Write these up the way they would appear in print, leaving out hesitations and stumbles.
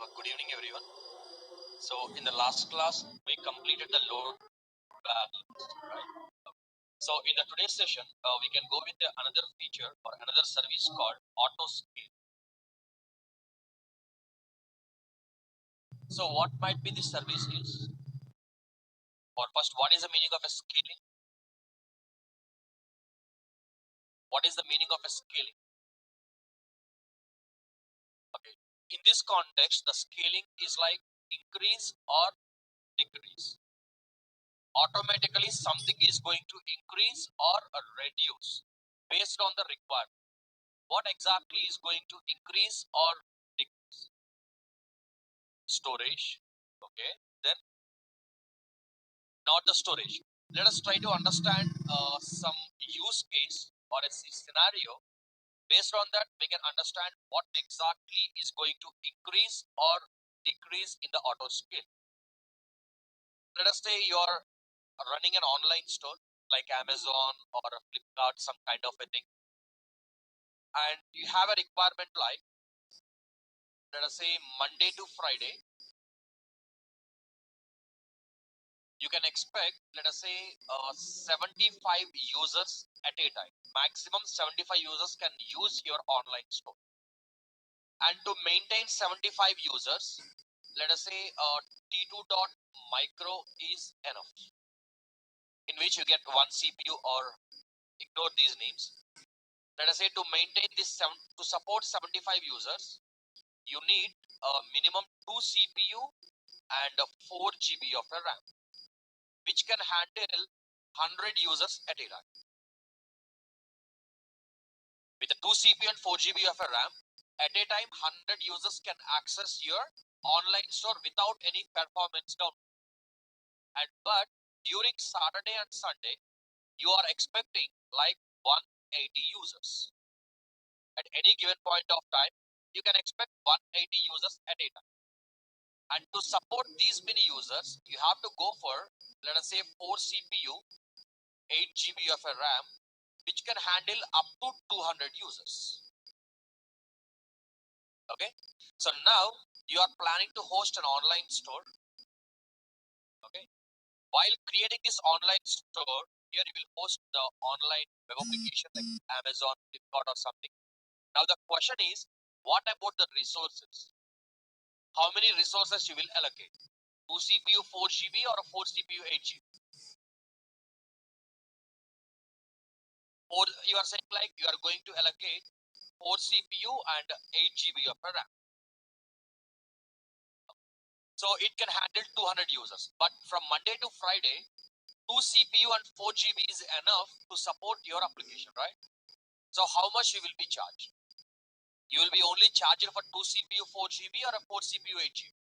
Good evening, everyone. So, in the last class, we completed the load balance, right? So, in the today's session, we can go with another feature or another service called auto scale. So, what might be this service is? Or first, what is the meaning of a scaling? What is the meaning of a scaling? Okay. In this context, the scaling is like increase or decrease. Automatically, something is going to increase or reduce based on the requirement. What exactly is going to increase or decrease? Storage. Okay, then not the storage. Let us try to understand some use case or a scenario. Based on that, we can understand what exactly is going to increase or decrease in the auto scale. Let us say you're running an online store like Amazon or a Flipkart, some kind of a thing, and you have a requirement like, let us say, Monday to Friday, you can expect, let us say, 75 users at a time. Maximum 75 users can use your online store. And to maintain 75 users, let us say T2 dot micro is enough, in which you get one CPU, or ignore these names. Let us say to maintain this to support 75 users, you need a minimum 2 CPU and a 4 GB of RAM, which can handle 100 users at a time. With a 2 CPU and 4 GB of a RAM, at a time 100 users can access your online store without any performance down. And but during Saturday and Sunday, you are expecting like 180 users. At any given point of time, you can expect 180 users at a time. And to support these many users, you have to go for, let us say, 4 CPU, 8 GB of a RAM, which can handle up to 200 users. Okay, so now you are planning to host an online store. Okay, while creating this online store, here you will host the online web application like Amazon, Flipkart, or something. Now the question is, what about the resources? How many resources you will allocate? 2 CPU 4 GB or a 4 CPU 8 GB? Or you are saying like you are going to allocate 4 CPU and 8 GB of RAM. So it can handle 200 users. But from Monday to Friday, 2 CPU and 4 GB is enough to support your application, right? So how much you will be charged? You will be only charged for 2 CPU 4 GB or a 4 CPU 8 GB.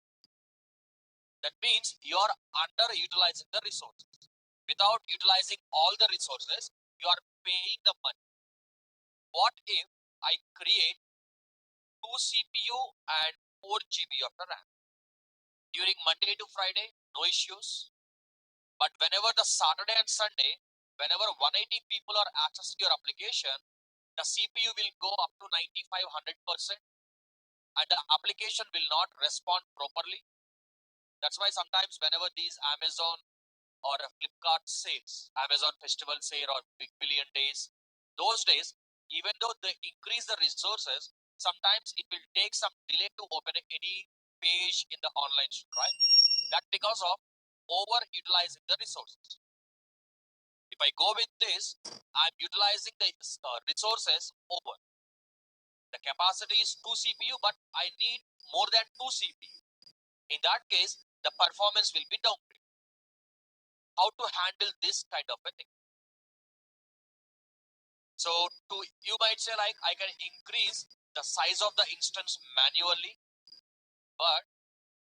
That means you are underutilizing the resources. Without utilizing all the resources, you are paying the money. What if I create 2 CPU and 4 GB of RAM? During Monday to Friday, no issues. But whenever the Saturday and Sunday, whenever 180 people are accessing your application, the CPU will go up to 95-100%, and the application will not respond properly. That's why sometimes whenever these Amazon or a Flipkart sales, Amazon festival sale or big billion days, those days, even though they increase the resources, sometimes it will take some delay to open any page in the online store, right? That because of over utilizing the resources. If I go with this, I'm utilizing the resources over. The capacity is 2 CPU, but I need more than 2 CPU. In that case, the performance will be downgraded. How to handle this kind of a thing? So you might say like, I can increase the size of the instance manually, but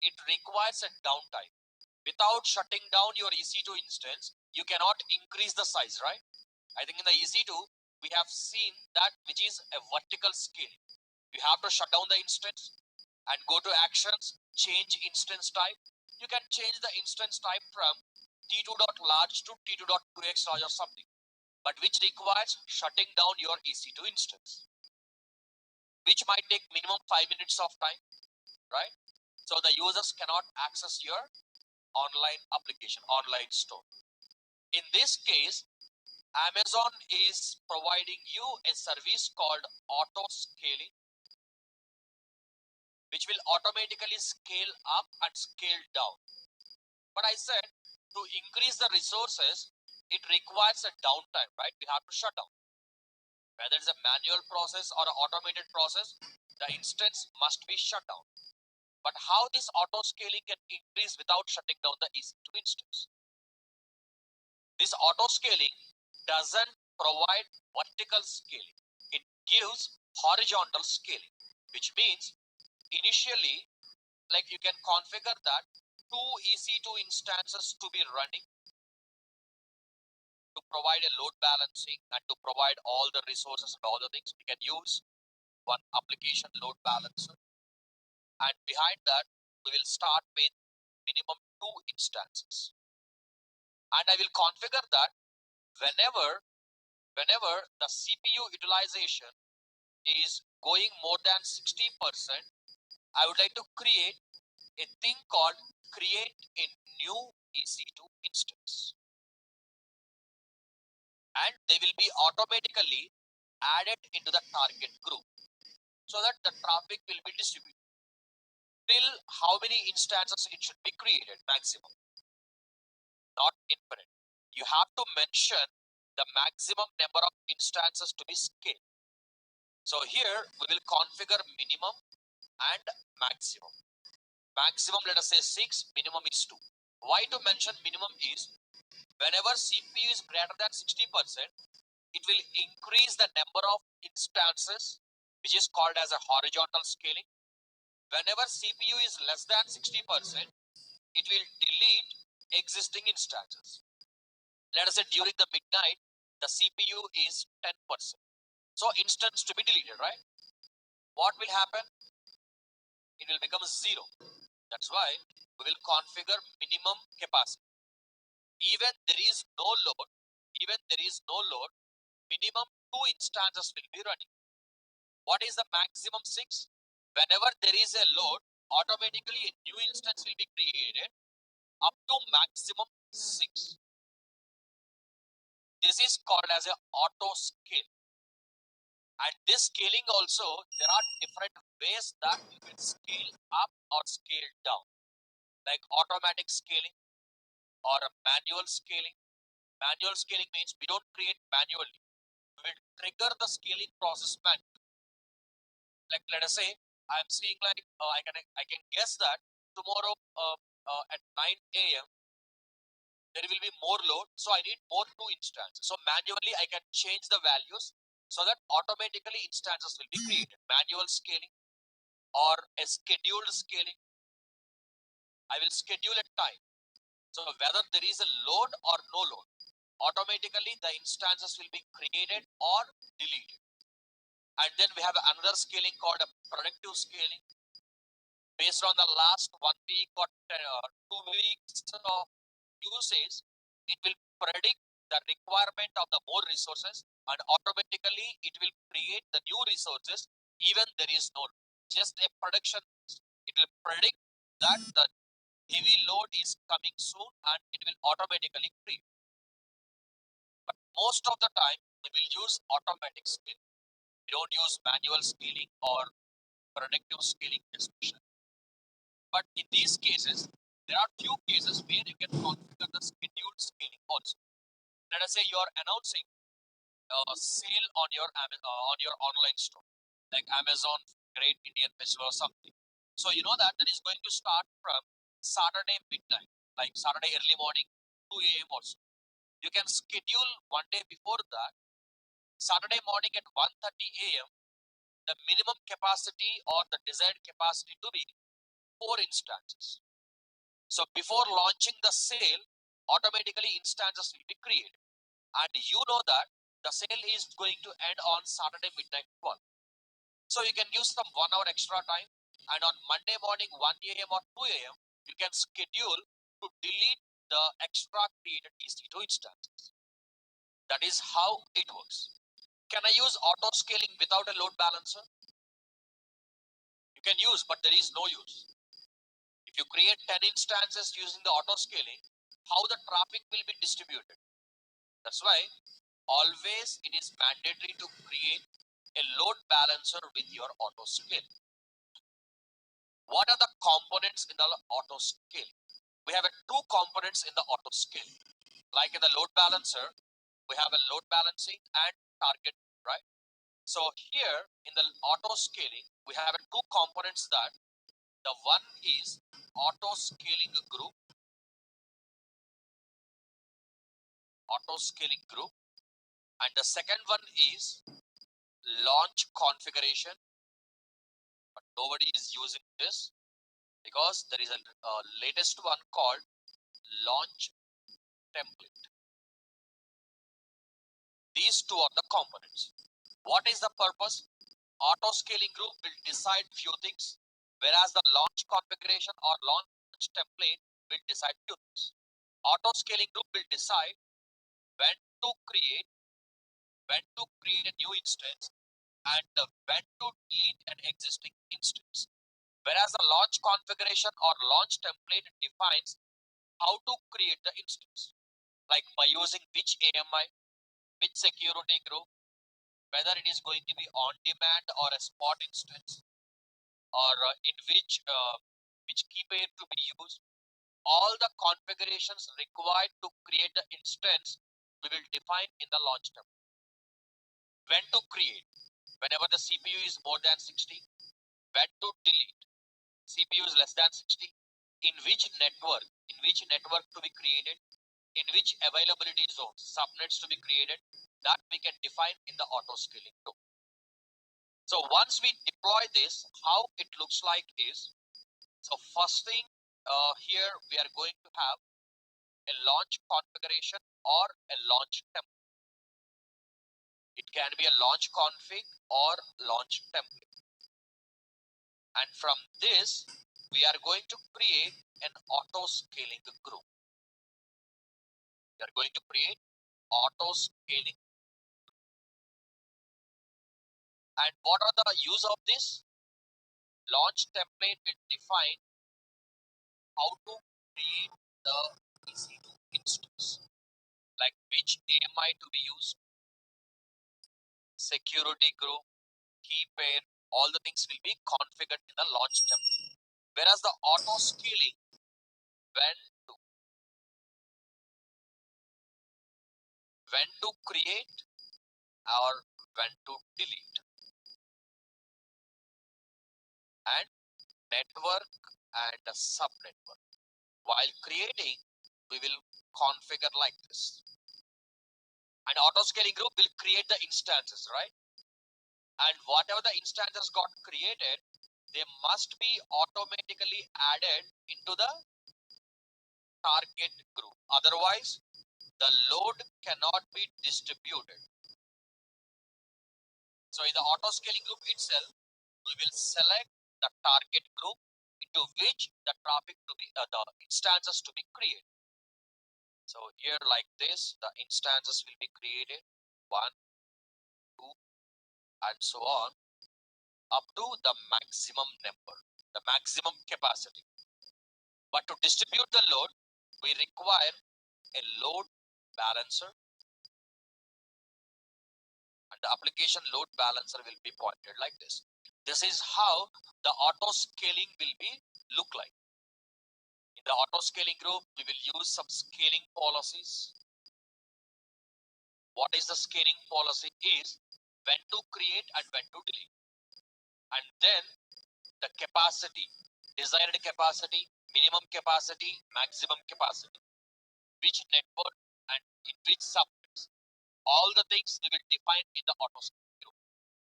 it requires a downtime. Without shutting down your EC2 instance, you cannot increase the size, right? I think in the EC2, we have seen that which is a vertical scale. You have to shut down the instance and go to actions, change instance type. You can change the instance type from T2.large to T2.2x large or something, but which requires shutting down your EC2 instance, which might take minimum 5 minutes of time, right? So the users cannot access your online application, online store. In this case, Amazon is providing you a service called auto scaling, which will automatically scale up and scale down. But I said to increase the resources, it requires a downtime, right? We have to shut down. Whether it's a manual process or an automated process, the instance must be shut down. But how this auto scaling can increase without shutting down the EC2 instance? This auto scaling doesn't provide vertical scaling. It gives horizontal scaling, which means initially, like you can configure that two EC2 instances to be running to provide a load balancing and to provide all the resources and all the things. We can use one application load balancer, and behind that we will start with minimum two instances, and I will configure that whenever the CPU utilization is going more than 60%, I would like to create a thing called create a new EC2 instance, and they will be automatically added into the target group so that the traffic will be distributed. Till how many instances it should be created? Maximum, not infinite. You have to mention the maximum number of instances to be scaled. So here we will configure minimum and maximum. Maximum, let us say 6, minimum is 2. Why to mention minimum is whenever CPU is greater than 60%, it will increase the number of instances, which is called as a horizontal scaling. Whenever CPU is less than 60%, it will delete existing instances. Let us say during the midnight, the CPU is 10%. So instance to be deleted, right? What will happen? It will become 0. That's why we will configure minimum capacity. Even there is no load, minimum 2 instances will be running. What is the maximum? 6. Whenever there is a load, automatically a new instance will be created up to maximum 6. This is called as a auto scale. And this scaling also, there are different ways that you can scale up or scale down, like automatic scaling or a manual scaling. Manual scaling means we don't create manually. We will trigger the scaling process manually. Like let us say I'm seeing like I can guess that tomorrow at 9 a.m. there will be more load, so I need more 2 instances. So manually I can change the values so that automatically instances will be created. Manual scaling or a scheduled scaling. I will schedule a time. So whether there is a load or no load, automatically the instances will be created or deleted. And then we have another scaling called a predictive scaling. Based on the last 1 week or 2 weeks of usage, it will predict the requirement of the more resources, and automatically it will create the new resources even there is no load. Just a prediction. It will predict that the heavy load is coming soon and it will automatically create. But most of the time we will use automatic scaling. We don't use manual scaling or predictive scaling especially. But in these cases, there are few cases where you can configure the scheduled scaling also. Let us say you are announcing a sale on your online store, like Amazon Great Indian Festival or something. So you know that is going to start from Saturday midnight, like Saturday early morning, 2 a.m. also. You can schedule one day before that, Saturday morning at 1:30 a.m. the minimum capacity or the desired capacity to be 4 instances. So before launching the sale, automatically instances will be created. And you know that the sale is going to end on Saturday midnight 12. So you can use some 1 hour extra time. And on Monday morning 1 a.m. or 2 a.m., you can schedule to delete the extra created EC2 instances. That is how it works. Can I use auto scaling without a load balancer? You can use, but there is no use. If you create 10 instances using the auto scaling, how the traffic will be distributed? That's why always it is mandatory to create a load balancer with your auto scale. What are the components in the auto scale? We have two components in the auto scale. Like in the load balancer, we have a load balancing and target, right? So here in the auto scaling, we have two components. That the one is auto scaling group, and the second one is launch configuration. But nobody is using this because there is a latest one called launch template. These two are the components. What is the purpose? Auto scaling group will decide few things, whereas the launch configuration or launch template will decide few things. Auto scaling group will decide when to create a new instance and when to delete an existing instance. Whereas the launch configuration or launch template defines how to create the instance, like by using which AMI, which security group, whether it is going to be on demand or a spot instance, or in which key pair to be used. All the configurations required to create the instance we will define in the launch template. When to create, whenever the CPU is more than 60. When to delete, CPU is less than 60. In which network to be created, in which availability zones, subnets to be created, that we can define in the auto scaling group. So once we deploy this, how it looks like is, so first thing here we are going to have a launch configuration or a launch template. It can be a launch config or launch template. And from this, we are going to create an auto scaling group. We are going to create auto scaling. And what are the use of this? Launch template will define how to create the EC2 instance, like which AMI to be used, security group, key pair, all the things will be configured in the launch template. Whereas the auto scaling, when to create or when to delete, and network and a subnetwork. While creating, we will configure like this. And auto scaling group will create the instances, right? And whatever the instances got created, they must be automatically added into the target group. Otherwise, the load cannot be distributed. So in the auto scaling group itself, we will select the target group into which the traffic to be the instances to be created. So here like this, the instances will be created 1, 2, and so on up to the maximum number, the maximum capacity. But to distribute the load, we require a load balancer, and the application load balancer will be pointed like this. This is how the auto scaling will be look like. In the auto scaling group, we will use some scaling policies. What is the scaling policy is when to create and when to delete. And then the capacity, desired capacity, minimum capacity, maximum capacity, which network and in which subnets. All the things we will define in the auto scaling group.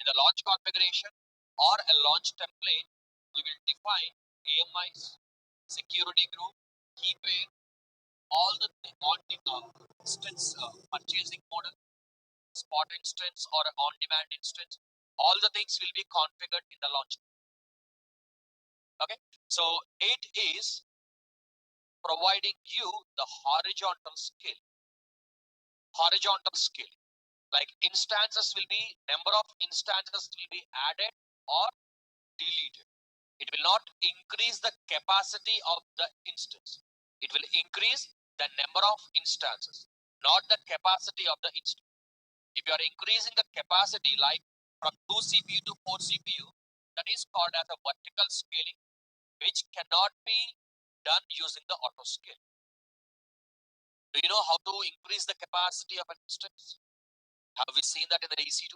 In the launch configuration or a launch template, we will define AMIs, security group, key pair, all the instance purchasing model, spot instance or an on-demand instance. All the things will be configured in the launch. Okay, so it is providing you the horizontal scale. Horizontal scale, like instances will be, number of instances will be added or deleted. It will not increase the capacity of the instance. It will increase the number of instances, not the capacity of the instance. If you are increasing the capacity like from 2 CPU to 4 CPU, that is called as a vertical scaling, which cannot be done using the auto scale. Do you know how to increase the capacity of an instance? Have we seen that in the EC2?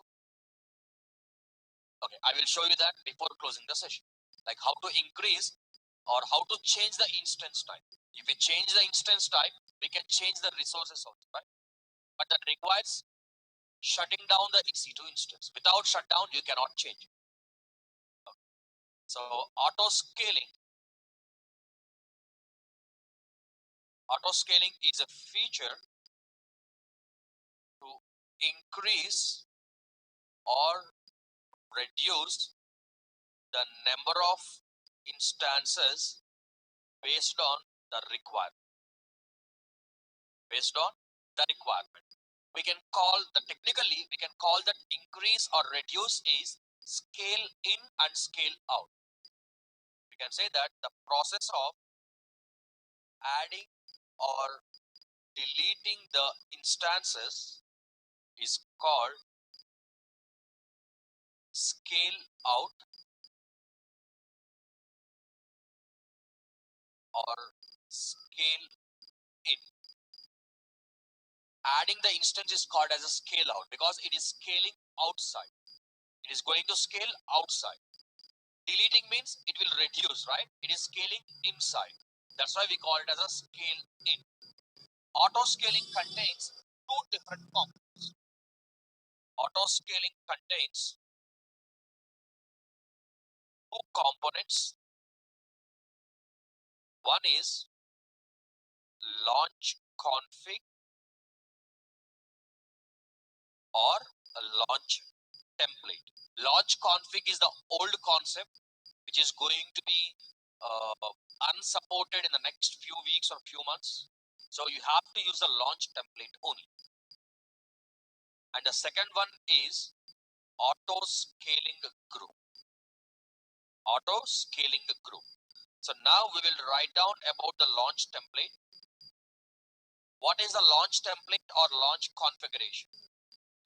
Okay, I will show you that before closing the session. Like how to increase or how to change the instance type. If we change the instance type, we can change the resources also, right? But that requires shutting down the EC2 instance. Without shutdown, you cannot change. Okay. So auto scaling is a feature to increase or reduce the number of instances based on the requirement. We can call technically we can call that increase or reduce is scale in and scale out. We can say that the process of adding or deleting the instances is called scale out or scale in. Adding the instance is called as a scale out because it is scaling outside. It is going to scale outside. Deleting means it will reduce, right? It is scaling inside. That's why we call it as a scale in. Auto scaling contains two different components. Auto scaling contains two components. One is launch config or a launch template. Launch config is the old concept which is going to be unsupported in the next few weeks or few months. So you have to use the launch template only. And the second one is auto scaling group. Auto scaling group. So now we will write down about the launch template. What is the launch template or launch configuration?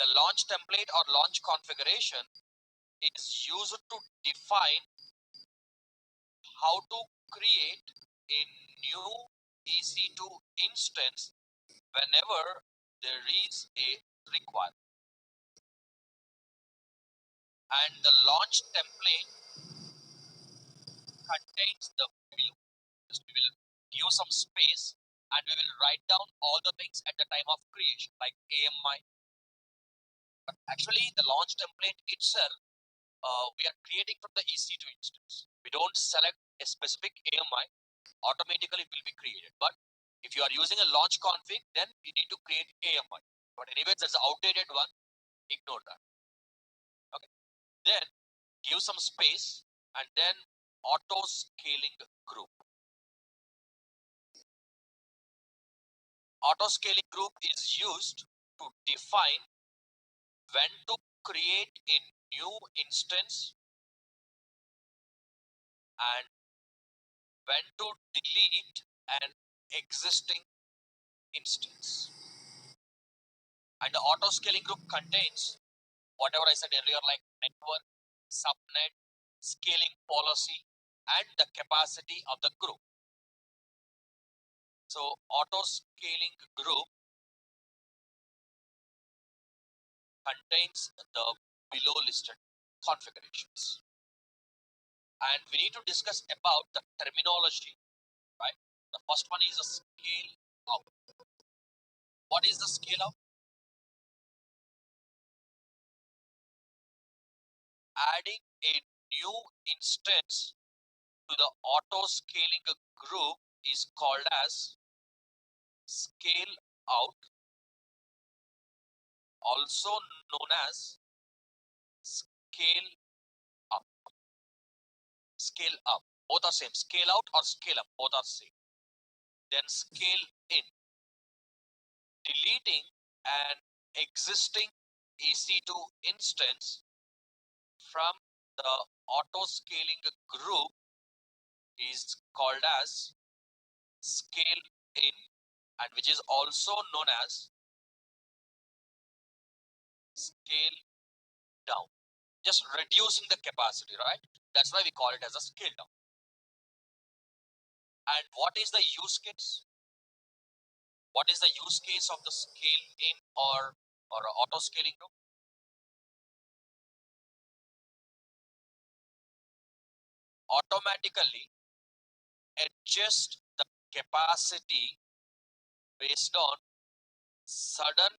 The launch template or launch configuration is used to define how to create a new EC2 instance whenever there is a requirement. And the launch template contains the below. We will give some space and we will write down all the things at the time of creation, like AMI. But actually, the launch template itself, we are creating from the EC2 instance. We don't select a specific AMI, automatically it will be created. But if you are using a launch config, then you need to create AMI. But anyways, that's an outdated one. Ignore that. Okay. Then give some space and then auto scaling group. Auto scaling group is used to define when to create a new instance and when to delete an existing instance. And the auto scaling group contains whatever I said earlier, like network, subnet, scaling policy, and the capacity of the group. So auto scaling group contains the below listed configurations. And we need to discuss about the terminology, right? The first one is a scale out. What is the scale out? Adding a new instance to the auto scaling group is called as scale out, also known as scale up. Scale up, both are same. Scale out or scale up, both are same. Then scale in, deleting an existing EC2 instance from the auto scaling group is called as scale in, and which is also known as scale down. Just reducing the capacity, right? That's why we call it as a scale down. And what is the use case? What is the use case of the scale in or auto scaling group? Automatically adjust the capacity based on sudden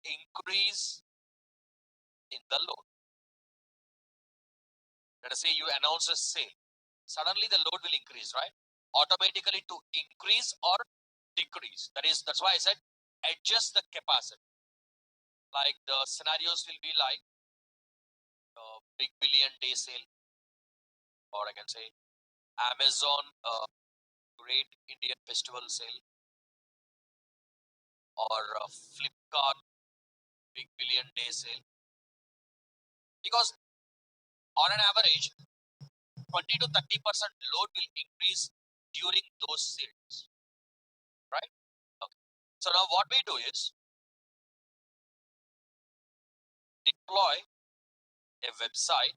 increase in the load. Let us say you announce a sale. Suddenly the load will increase, right? Automatically to increase or decrease. That's why I said adjust the capacity. Like the scenarios will be like big billion day sale, or I can say Amazon Great Indian Festival sale, or Flipkart Big Billion Day sale. Because on an average, 20 to 30% load will increase during those sales, right? Okay. So now what we do is deploy a website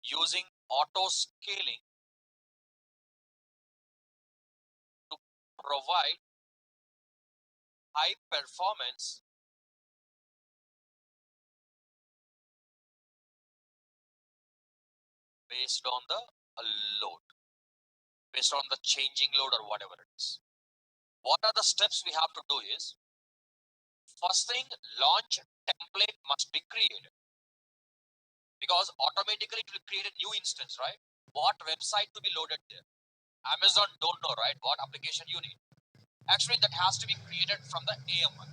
using auto scaling to provide high performance based on the load, based on the changing load or whatever it is. What are the steps we have to do is, first thing, launch template must be created, because automatically it will create a new instance, right? What website to be loaded there? Amazon don't know, right, what application you need. Actually, that has to be created from the AMI.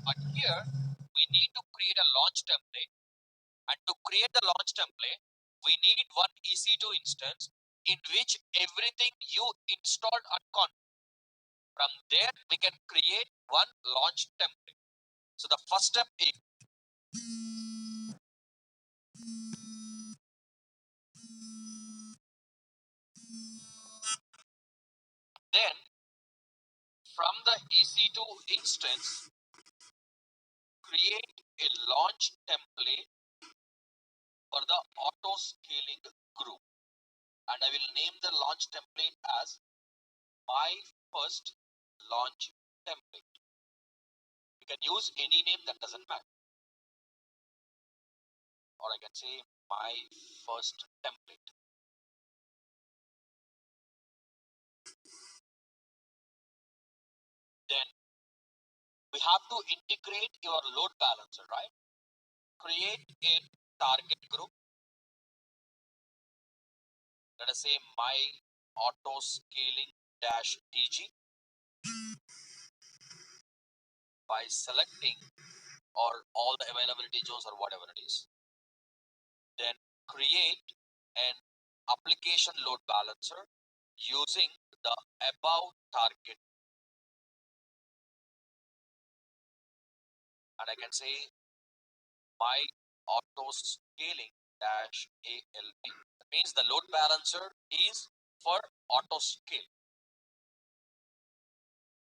But here, we need to create a launch template. And to create the launch template, we need one EC2 instance in which everything you installed are configured. From there, we can create one launch template. So the first step is then from the EC2 instance, create a launch template for the auto scaling group. And I will name the launch template as my first launch template. You can use any name, that doesn't matter. Or I can say my first template. Then we have to integrate your load balancer, right? Create a target group. Let us say my auto scaling dash TG by selecting or all the availability zones or whatever it is. Then create an application load balancer using the above target. And I can say my auto scaling dash ALB. That means the load balancer is for auto scale.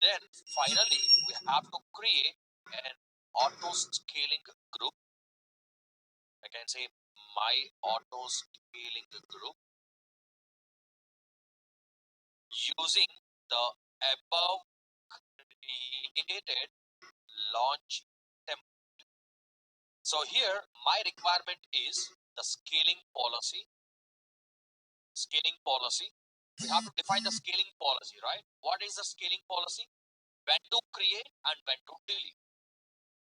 Then finally, we have to create an auto scaling group. I can say my auto scaling group using the above created launch template. So here my requirement is the scaling policy. Scaling policy. We have to define the scaling policy, right? What is the scaling policy? When to create and when to delete.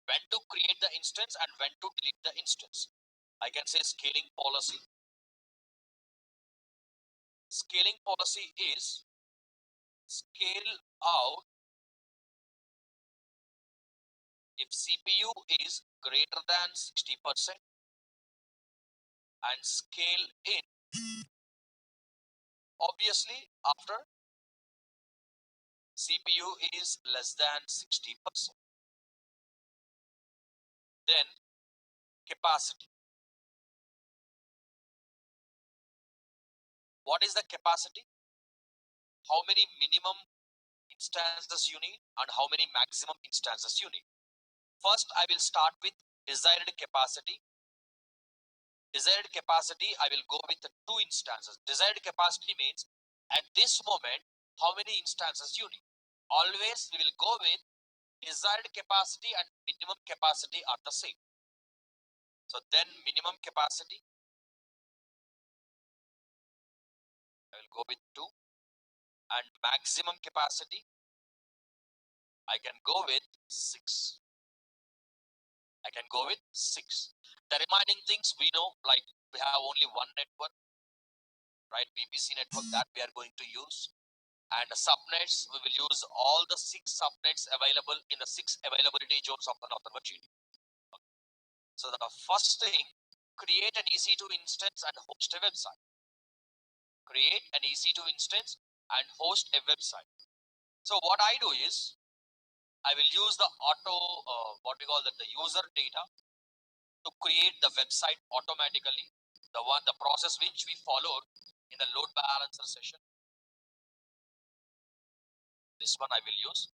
When to create the instance and when to delete the instance. I can say scaling policy. Scaling policy is scale out if CPU is greater than 60% and scale in obviously after CPU is less than 60%. Then capacity. What is the capacity? How many minimum instances you need and how many maximum instances you need. First, I will start with desired capacity. Desired capacity, I will go with the 2 instances. Desired capacity means at this moment, how many instances you need. Always we will go with desired capacity and minimum capacity are the same. So then minimum capacity, I will go with 2, and maximum capacity, I can go with 6. I can go with 6. The remaining things we know, like we have only one network, right? VPC network that we are going to use. And the subnets, we will use all the 6 subnets available in the 6 availability zones of the Northern Virginia. So the first thing, create an EC2 instance and host a website. Create an EC2 instance and host a website. So what I do is, I will use the what we call that, the user data to create the website automatically. The process which we followed in the load balancer session. This one I will use.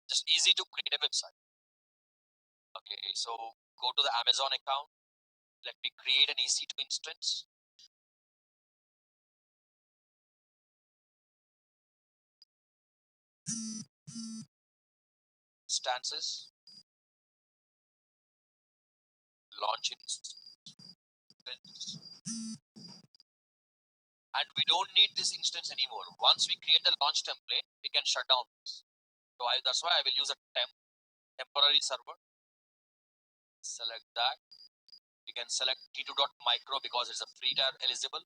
Just easy to create a website. Okay, so go to the Amazon account. Let me create an EC2 instance. Instances. Launch instance. And we don't need this instance anymore. Once we create the launch template, we can shut down this. So that's why I will use a temporary server. Select that. We can select T2.micro because it's a free tier eligible.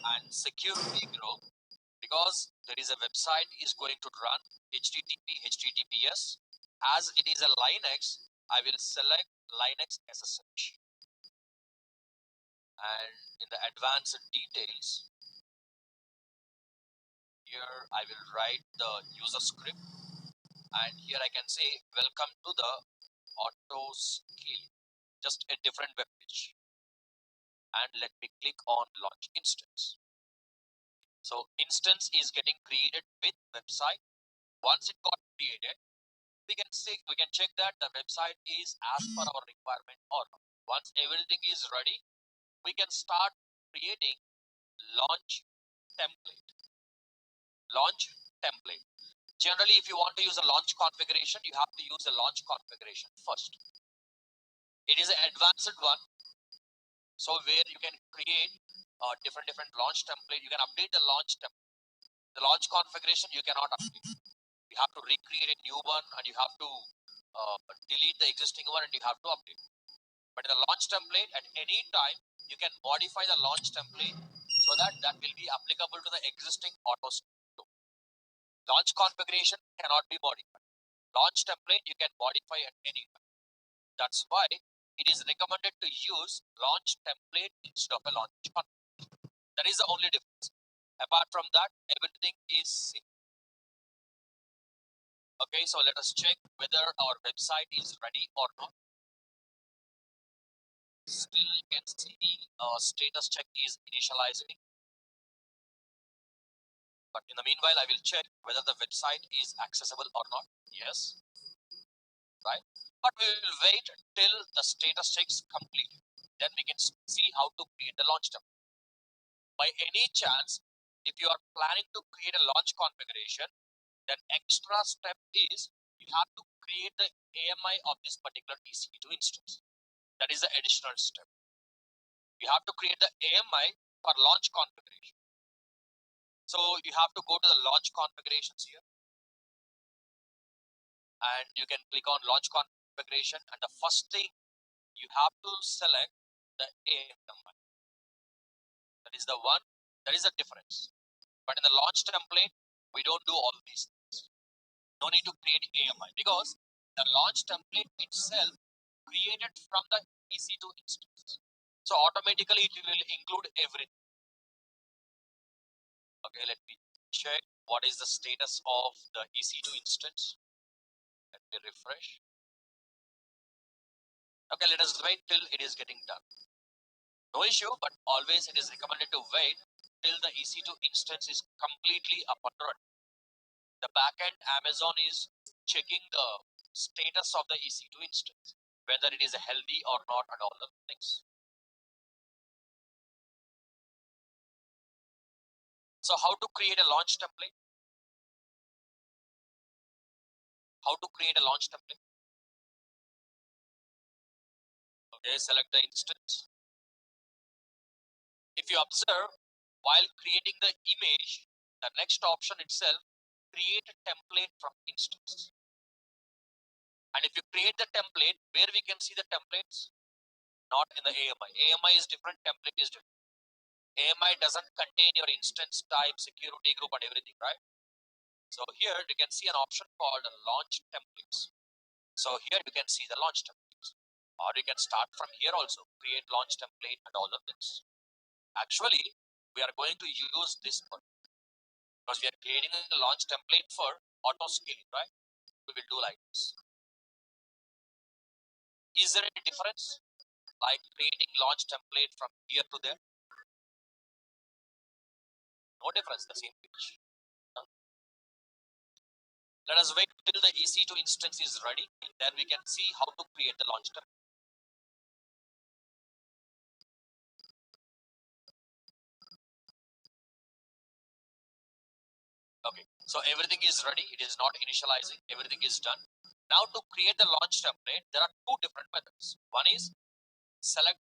And security group, because there is a website is going to run HTTPS. As it is a Linux, I will select Linux SSH. And in the advanced details, here I will write the user script, and here I can say welcome to the AutoScale, just a different web page. And let me click on launch instance. So instance is getting created with website. Once it got created, we can check that the website is as per our requirement or not. Once everything is ready, we can start creating launch template. Launch template. Generally, if you want to use a launch configuration, you have to use a launch configuration first. It is an advanced one, so where you can create different launch template. You can update the launch template. The launch configuration you cannot update. You have to recreate a new one, and you have to delete the existing one, and you have to update. But in the launch template, at any time, you can modify the launch template so that will be applicable to the existing AutoScale. Launch configuration cannot be modified. Launch template you can modify at any time. That's why it is recommended to use launch template instead of a launch configuration. That is the only difference. Apart from that, everything is same. Okay, so let us check whether our website is ready or not. Still, you can see status check is initializing. But in the meanwhile, I will check whether the website is accessible or not. Yes, right? But we will wait till the status check is complete. Then we can see how to create the launch template. By any chance, if you are planning to create a launch configuration, then extra step is you have to create the AMI of this particular EC2 instance. That is the additional step. You have to create the AMI for launch configuration. So you have to go to the launch configurations here, and you can click on launch configuration, and the first thing you have to select the AMI. That is the one, that is the difference. But in the launch template, we don't do all these things. No need to create AMI because the launch template itself created from the EC2 instance. So automatically it will include everything. Okay, let me check what is the status of the EC2 instance. Let me refresh. Okay, let us wait till it is getting done. No issue, but always it is recommended to wait till the EC2 instance is completely up and running. The backend Amazon is checking the status of the EC2 instance, whether it is healthy or not, and all the things. So how to create a launch template? How to create a launch template? Okay, select the instance. If you observe, while creating the image, the next option itself, create a template from instance. And if you create the template, where we can see the templates? Not in the AMI. AMI is different, template is different. AMI doesn't contain your instance type, security group, and everything, right? So here you can see an option called launch templates. So here you can see the launch templates. Or you can start from here also, create launch template and all of this. Actually, we are going to use this one because we are creating a launch template for auto scaling, right? We will do like this. Is there any difference like creating launch template from here to there? No difference, the same page. Let us wait till the EC2 instance is ready, then we can see how to create the launch template. Okay, so everything is ready. It is not initializing. Everything is done. Now to create the launch template, there are two different methods. One is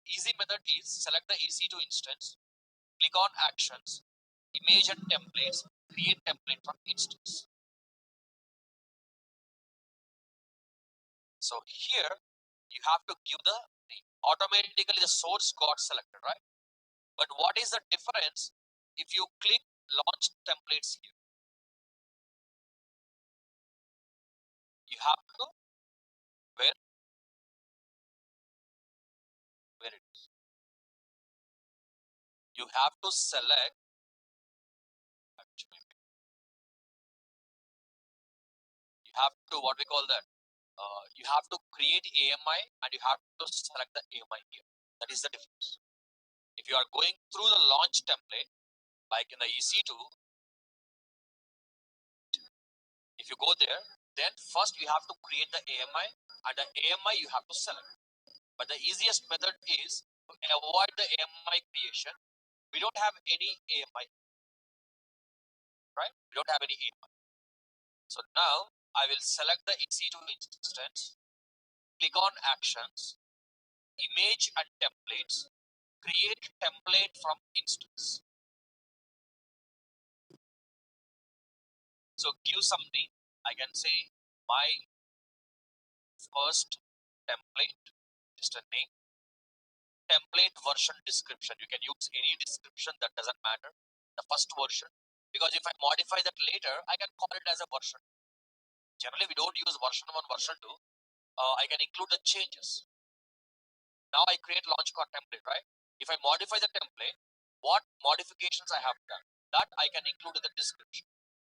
easy method is select the EC2 instance, click on actions, image and templates, create template from instance. So here you have to give the name. Automatically the source got selected, right? But what is the difference if you click launch templates here? You have to where it is. You have to select actually you have to what we call that. You have to create AMI and you have to select the AMI here. That is the difference. If you are going through the launch template, like in the EC2, if you go there, then first you have to create the AMI and the AMI you have to select. But the easiest method is to avoid the AMI creation. We don't have any AMI, right? We don't have any AMI. So now I will select the EC2 instance, click on actions, image and templates, create template from instance. So give some name. I can say my first template, just a name. Template version description. You can use any description, that doesn't matter. The first version. Because if I modify that later, I can call it as a version. Generally, we don't use version 1, version 2. I can include the changes. Now I create launch card template, right? If I modify the template, what modifications I have done, that I can include in the description.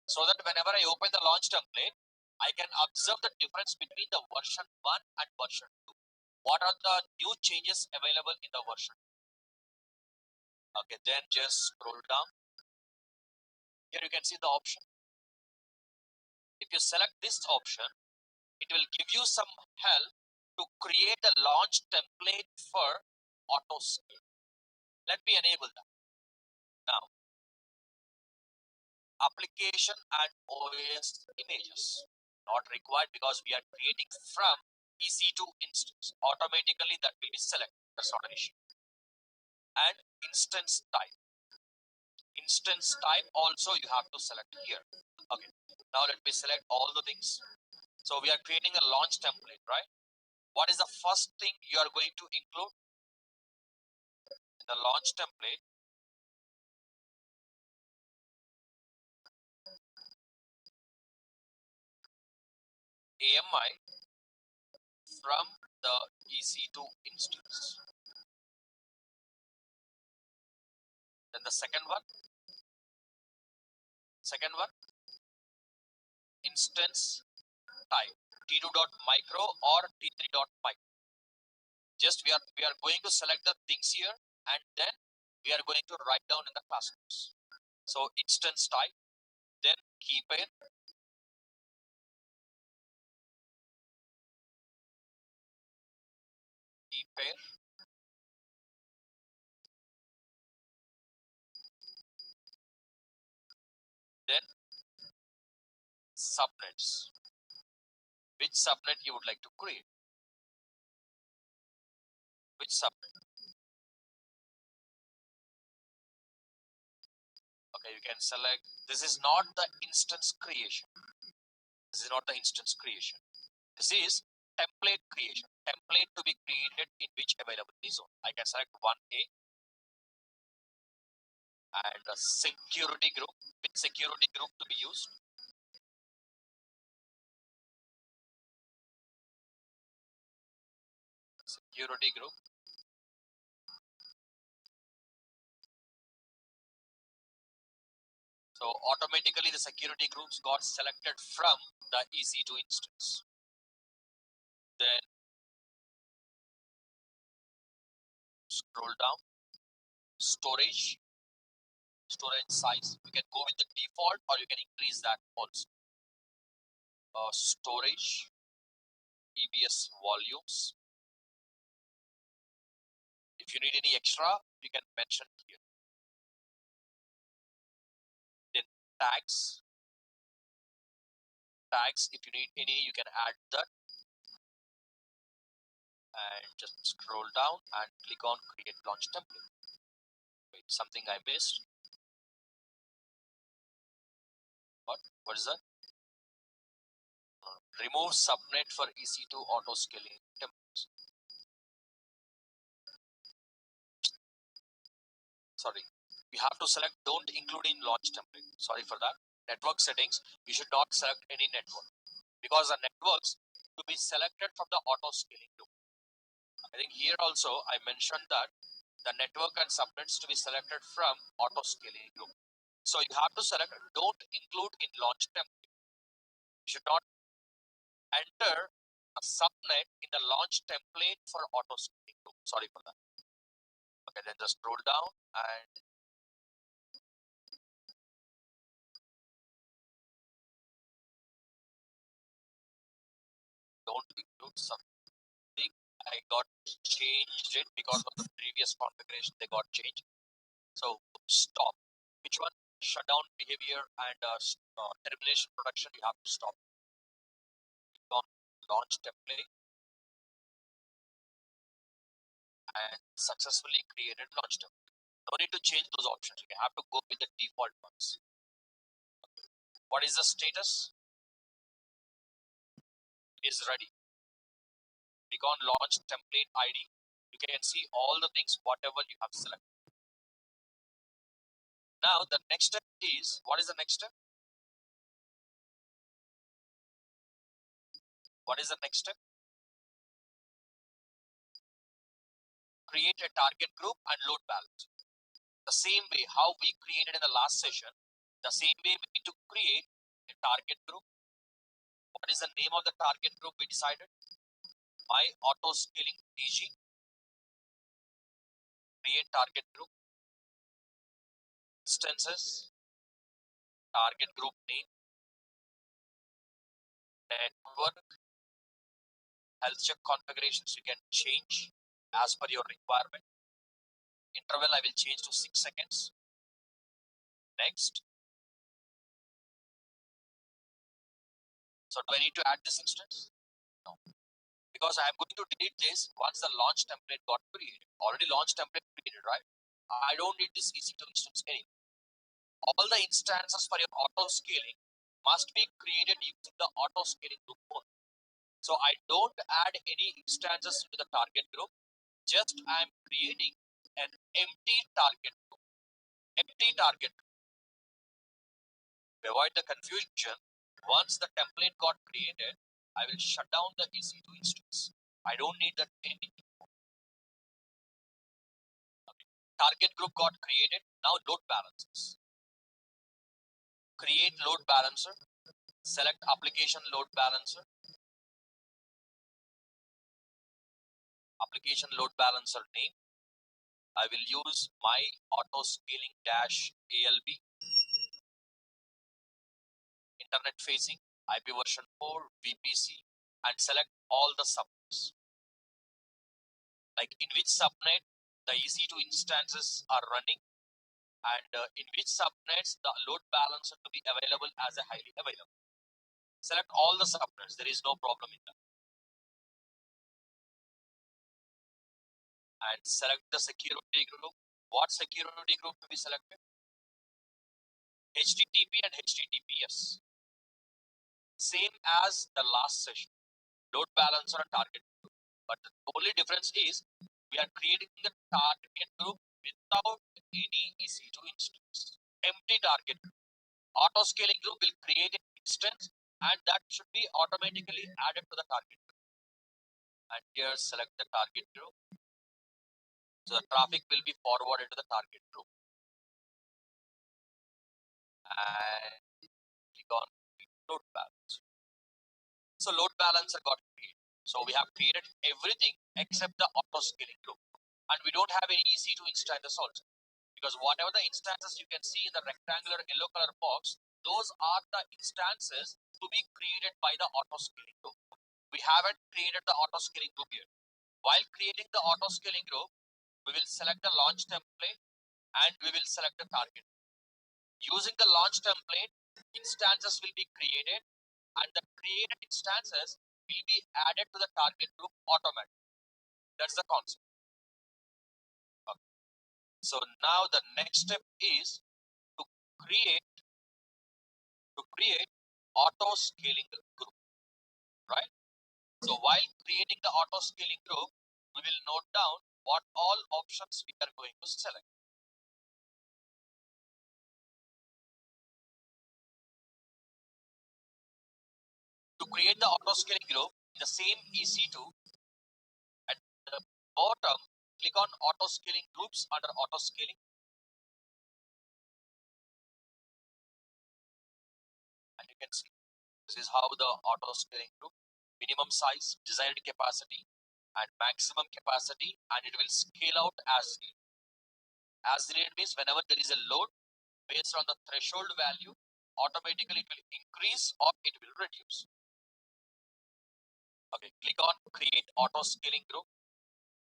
So that whenever I open the launch template, I can observe the difference between the version 1 and version 2. What are the new changes available in the version? Okay, then just scroll down. Here you can see the option. If you select this option, it will give you some help to create a launch template for auto scale. Let me enable that. Now, application and OS images. Not required because we are creating from EC2 instance. Automatically that will be selected. That's not an issue. And instance type. Instance type also you have to select here. Okay. Now let me select all the things. So we are creating a launch template, right? What is the first thing you are going to include in the launch template? AMI from the EC2 instance. Then the second one, instance type t2.micro or t3.micro. Just we are going to select the things here, and then we are going to write down in the class notes. So instance type, then key pair, then subnets. Which subnet you would like to create? Which subnet? Okay, you can select. This is not the instance creation. This is not the instance creation. This is template creation. Template to be created in which availability zone. I can select 1A and a security group. Which security group to be used? Security group. So automatically the security groups got selected from the EC2 instance. Then scroll down. Storage size. You can go with the default or you can increase that also. Storage, EBS volumes. If you need any extra, you can mention here. Then tags. If you need any, you can add that. And just scroll down and click on create launch template. Wait, something I missed. What is that? Remove subnet for EC2 auto scaling templates. Sorry, we have to select don't include in launch template. Sorry for that. Network settings, you should not select any network because the networks to be selected from the auto scaling loop. I think here also I mentioned that the network and subnets to be selected from auto scaling loop. So you have to select don't include in launch template. You should not enter a subnet in the launch template for auto scaling loop. Sorry for that. Okay, then just scroll down and don't include something. I got changed it because of the previous configuration. They got changed. So stop. Which one? Shutdown behavior and termination production. You have to stop. Click on launch template and successfully created launch template. No need to change those options. You have to go with the default ones. What is the status? Is ready. Click on launch template ID. You can see all the things whatever you have selected. Now the next step is, what is the next step? What is the next step? Create a target group and load balance. The same way how we created in the last session, the same way we need to create a target group. What is the name of the target group we decided? My auto scaling DG. Create target group. Instances. Target group name. Network. Health check configurations you can change as per your requirement. Interval I will change to 6 seconds. Next. So do I need to add this instance? No. Because I am going to delete this once the launch template got created. Already launch template created, right? I don't need this EC2 instance anymore. All the instances for your auto scaling must be created using the auto scaling group only. So I don't add any instances to the target group. Just I am creating an empty target group. Empty target group. To avoid the confusion, once the template got created, I will shut down the EC2 instance. I don't need that anything. Okay. Target group got created. Now load balancers. Create load balancer. Select application load balancer. Application load balancer name. I will use my auto scaling dash ALB. Internet facing, IP version 4, VPC, and select all the subnets. Like in which subnet the EC2 instances are running, and in which subnets the load balancer to be available as a highly available. Select all the subnets, there is no problem in that. And select the security group. What security group to be selected? HTTP and HTTPS. Same as the last session. Load balancer and target group. But the only difference is we are creating the target group without any EC2 instance. Empty target group. Auto scaling group will create an instance and that should be automatically added to the target group. And here select the target group. So the traffic will be forwarded to the target group. And click on load balancer. So load balancer got created. So we have created everything except the auto scaling group. And we don't have any EC2 instances also. Because whatever the instances you can see in the rectangular yellow color box, those are the instances to be created by the auto scaling group. We haven't created the auto scaling group here. While creating the auto scaling group, we will select the launch template and we will select the target. Using the launch template, instances will be created and the created instances will be added to the target group automatically. That's the concept. Okay. So now the next step is to create auto scaling group, right? So while creating the auto scaling group, we will note down what all options we are going to select. To create the auto scaling group, the same EC2 at the bottom, click on auto scaling groups under auto scaling. And you can see this is how the auto scaling group, minimum size, desired capacity, and maximum capacity, and it will scale out as needed. As needed means whenever there is a load based on the threshold value, automatically it will increase or it will reduce. Okay, click on create auto scaling group.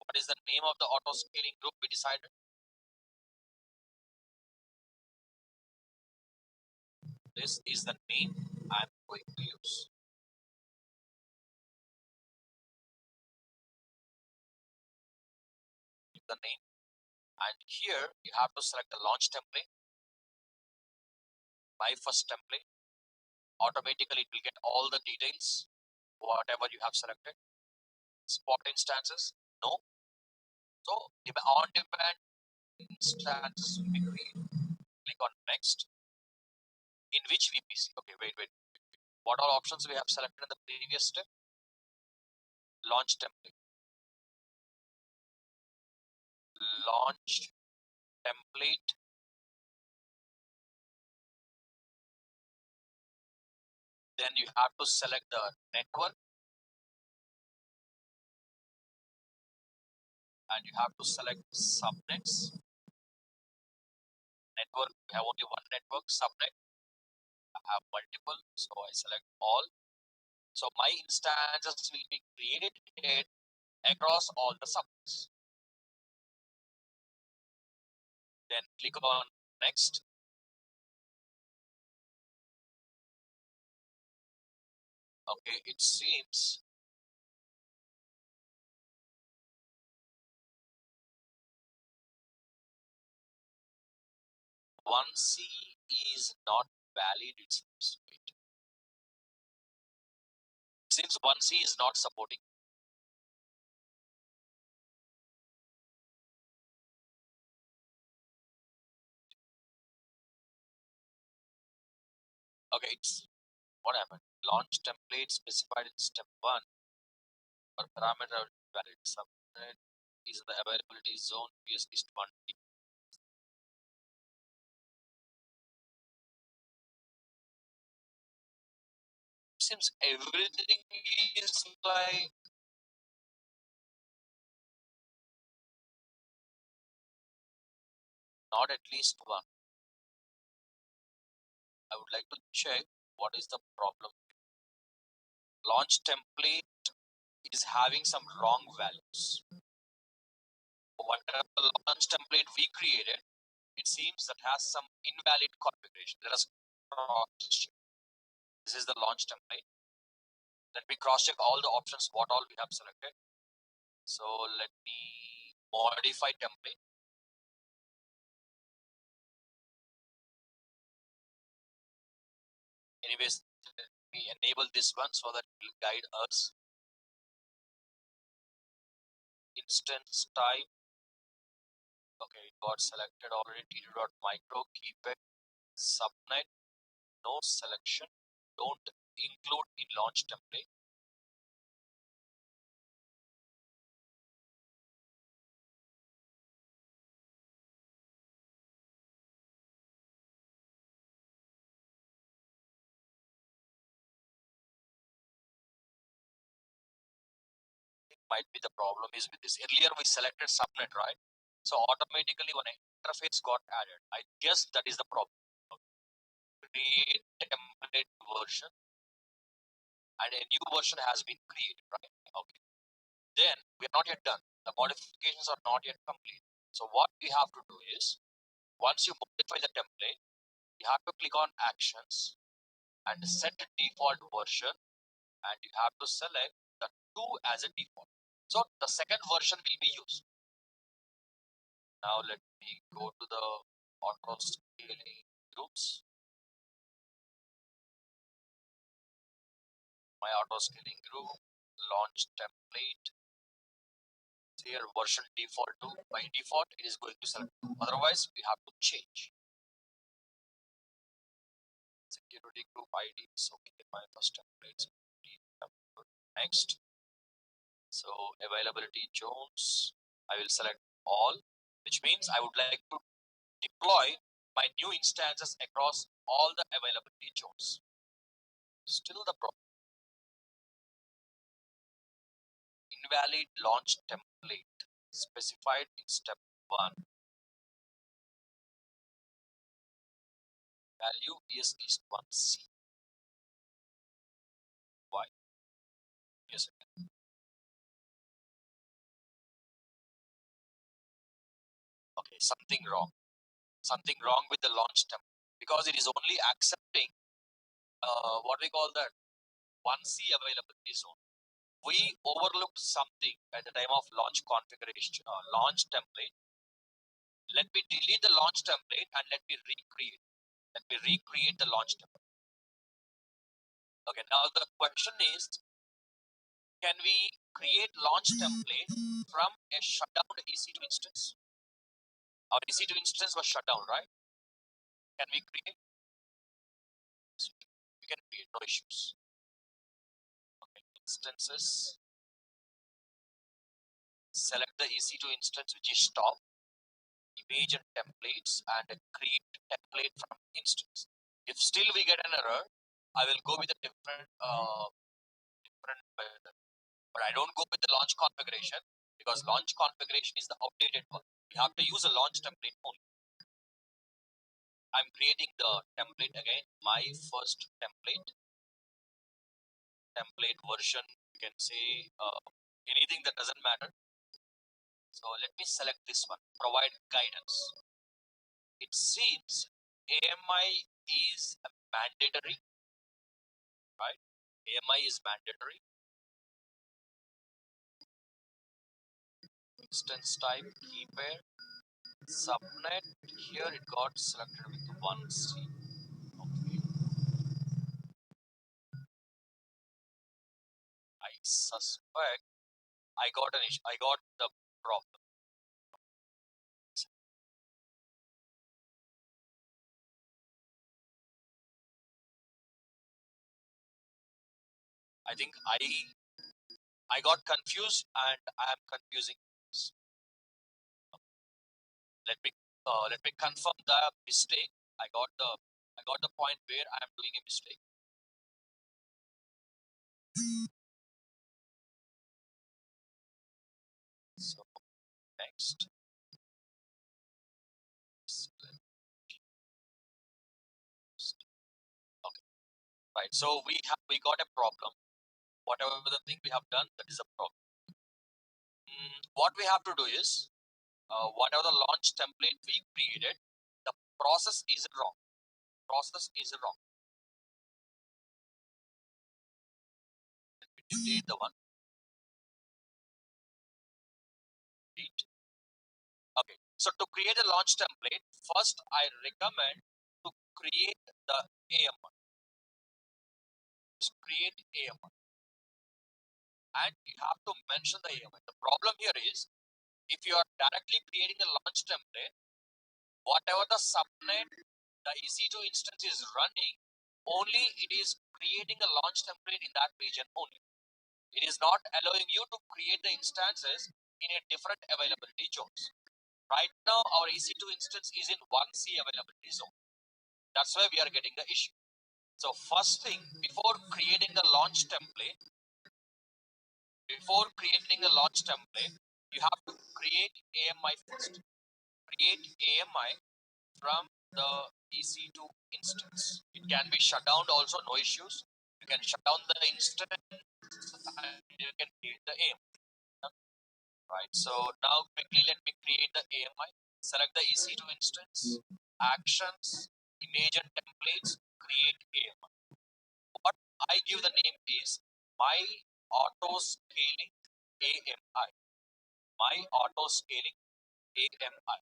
What is the name of the auto scaling group we decided? This is the name I'm going to use. The name, and here you have to select the launch template. My first template. Automatically it will get all the details, whatever you have selected. Spot instances, no. So on demand instances will be created. Click on next. In which VPC? Okay, wait. What all options we have selected in the previous step? Launch template. Launch template. Then you have to select the network. And you have to select subnets. Network, we have only one network. Subnet, I have multiple, so I select all. So my instances will be created across all the subnets. Then click on next. Okay, it seems one C is not valid. It seems one C is not supporting. Okay, it's what happened. Launch template specified in step 1 for parameter valid subnet is in the availability zone. PS list 1. seems everything is like not at least one. I would like to check what is the problem. Launch template is having some wrong values. Whatever launch template we created, it seems that has some invalid configuration. Let us cross check. This is the launch template. Let me cross check all the options, what all we have selected. So let me modify template. Anyways, we enable this one so that it will guide us. Instance type. Okay, it got selected already. T2.micro, keep it. Subnet, no selection. Don't include in launch template. Might be the problem is with this. Earlier we selected subnet, right? So automatically when an interface got added, I guess that is the problem. Create template version and a new version has been created, right? Okay. Then we are not yet done. The modifications are not yet complete. So what we have to do is once you modify the template, you have to click on actions and set a default version and you have to select the 2 as a default. So the second version will be used. Now let me go to the auto scaling groups. My auto scaling group, launch template. Here version default 2. By default, it is going to select 2. Otherwise, we have to change. Security group ID is okay. My first template. Next. So availability zones. I will select all, which means I would like to deploy my new instances across all the availability zones. Still the problem. Invalid launch template specified in step 1. Value is 1C. Why? Yes. Okay, something wrong. Something wrong with the launch template because it is only accepting what we call that 1C availability zone. We overlooked something at the time of launch configuration, launch template. Let me delete the launch template and let me recreate. Let me recreate the launch template. Okay, now the question is, can we create launch template from a shutdown EC2 instance? Our EC2 instance was shut down, right? Can we create? We can create, no issues. Okay, instances. Select the EC2 instance which is stop, image and templates, and create template from instance. If still we get an error, I will go with a different method. But I don't go with the launch configuration because launch configuration is the outdated one. We have to use a launch template only. I'm creating the template again, my first template version. You can say anything that doesn't matter. So let me select this one, provide guidance. It seems AMI is mandatory, right? AMI is mandatory. Instance type, key pair, subnet. Here it got selected with 1C. Okay. I suspect I got an issue. I got the problem. I think I got confused and I am confusing this. Let me confirm the mistake. I got the point where I am doing a mistake. So next, okay, right. So we got a problem. Whatever the thing we have done, that is a problem. What we have to do is, whatever the launch template we created, the process is wrong. Process is wrong. Delete the one. Delete. Okay. So to create a launch template, first I recommend to create the AM1. Just create AM1, and you have to mention the AM1. The problem here is, if you are directly creating a launch template, whatever the subnet the EC2 instance is running, only it is creating a launch template in that region only. It is not allowing you to create the instances in a different availability zones. Right now, our EC2 instance is in 1C availability zone. That's why we are getting the issue. So first thing, before creating the launch template, you have to create AMI first. Create AMI from the EC2 instance. It can be shut down also, no issues. You can shut down the instance and you can create the AMI. Right. So now quickly let me create the AMI. Select the EC2 instance, actions, image and templates, create AMI. What I give the name is my auto scaling AMI. My auto scaling AMI.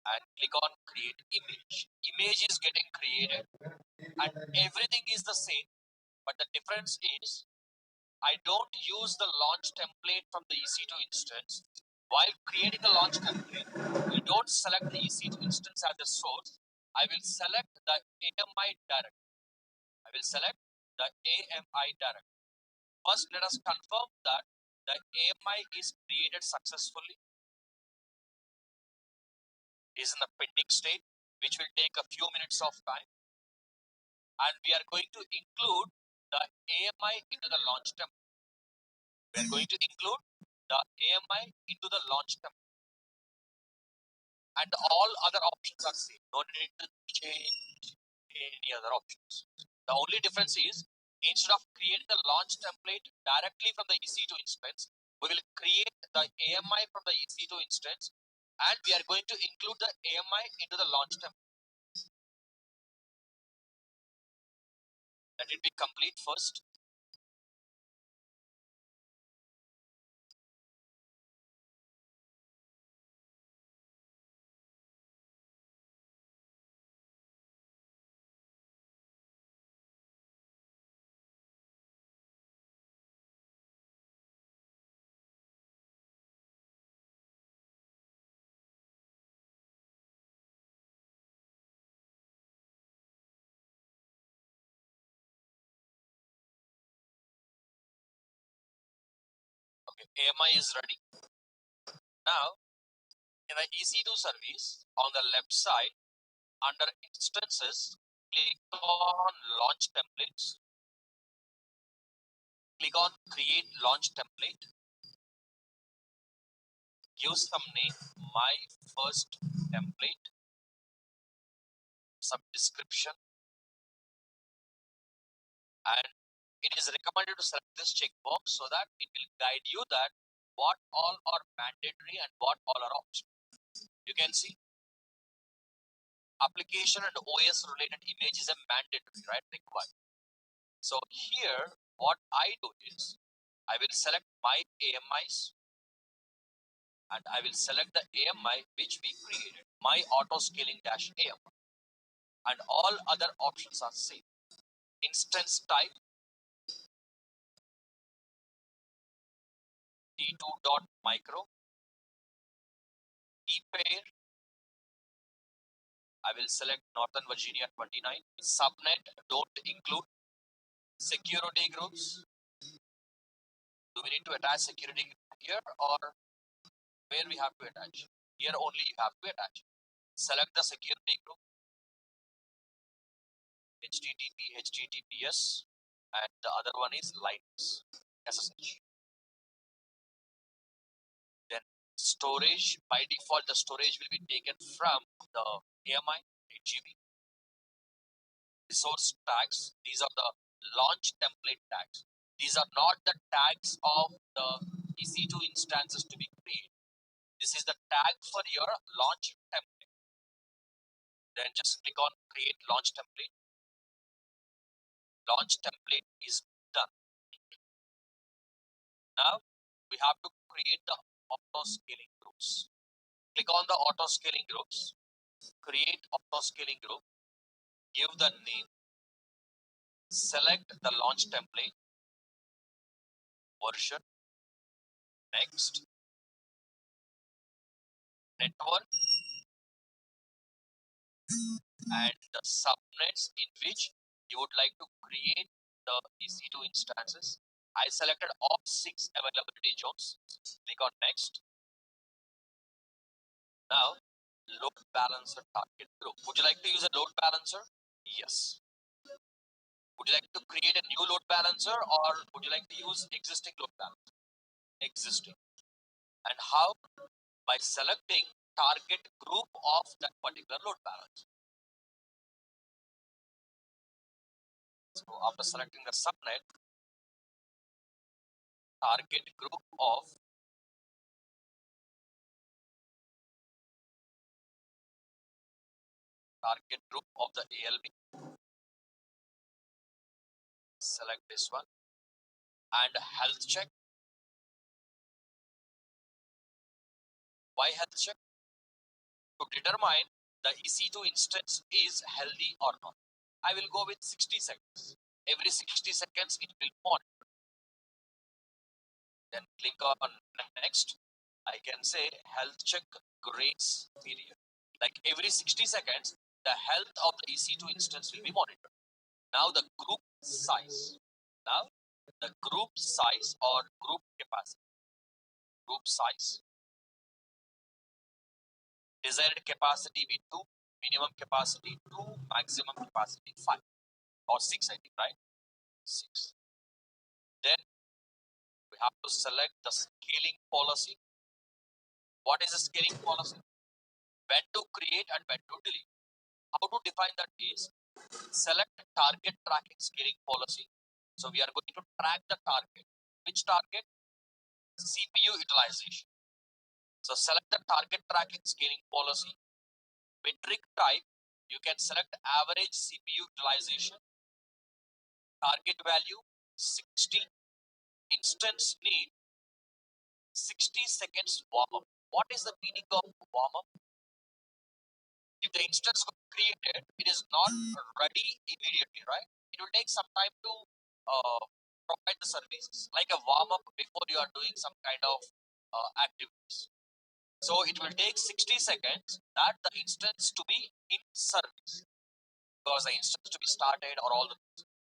And click on create image. Image is getting created and everything is the same, but the difference is I don't use the launch template from the EC2 instance. While creating a launch template, I don't select the EC2 instance as a source. I will select the AMI direct. I will select the AMI direct. First, let us confirm that the AMI is created successfully. It is in the pending state, which will take a few minutes of time. And we are going to include the AMI into the launch template. We are going to include the AMI into the launch template. And all other options are same. No need to change any other options. The only difference is, instead of creating the launch template directly from the EC2 instance, we will create the AMI from the EC2 instance, and we are going to include the AMI into the launch template. Let it be complete first. Okay, AMI is ready. Now, in the EC2 service, on the left side, under instances, click on launch templates. Click on create launch template. Give some name, my first template, some description, and it is recommended to select this checkbox so that it will guide you that what all are mandatory and what all are optional. You can see application and OS related image is a mandatory, right? Required. So here, what I do is I will select my AMIs and I will select the AMI which we created, my auto scaling dash AMI, and all other options are same. Instance type D2.micro, pair. I will select Northern Virginia 29. Subnet don't include. Security groups. Do we need to attach security group here or where we have to attach? Here only you have to attach. Select the security group. HTTP, HTTPS. and the other one is Linux SSH. Then storage, by default, the storage will be taken from the AMI 8 GB. Resource tags, these are the launch template tags. These are not the tags of the EC2 instances to be created. This is the tag for your launch template. Then just click on create launch template. Launch template is done. Now we have to create the auto scaling groups. Click on the auto scaling groups, create auto scaling group, give the name, select the launch template, version, next, network, and the subnets in which you would like to create the EC2 instances. I selected all 6 availability zones. Click on next. Now, load balancer target group. Would you like to use a load balancer? Yes. Would you like to create a new load balancer or would you like to use existing load balancer? Existing. And how? By selecting target group of that particular load balancer. So after selecting the subnet, target group of the ALB, select this one, and health check. Why health check? To determine the EC2 instance is healthy or not. I will go with 60 seconds. Every 60 seconds it will monitor. Then click on next. I can say health check grace period. Like every 60 seconds, the health of the EC2 instance will be monitored. Now the group size. Now the group size or group capacity. Group size. Desired capacity be 2, minimum capacity 2, maximum capacity 5 or 6, I think, right? 6. Then we have to select the scaling policy. What is a scaling policy? When to create and when to delete. How to define that is select target tracking scaling policy. So we are going to track the target. Which target? CPU utilization. So select the target tracking scaling policy. Metric type, you can select average CPU utilization. Target value 60. Instance need 60 seconds warm up. What is the meaning of warm up? If the instance got created, it is not ready immediately, right? It will take some time to provide the services, like a warm up before you are doing some kind of activities. So it will take 60 seconds that the instance to be in service, because the instance to be started or all the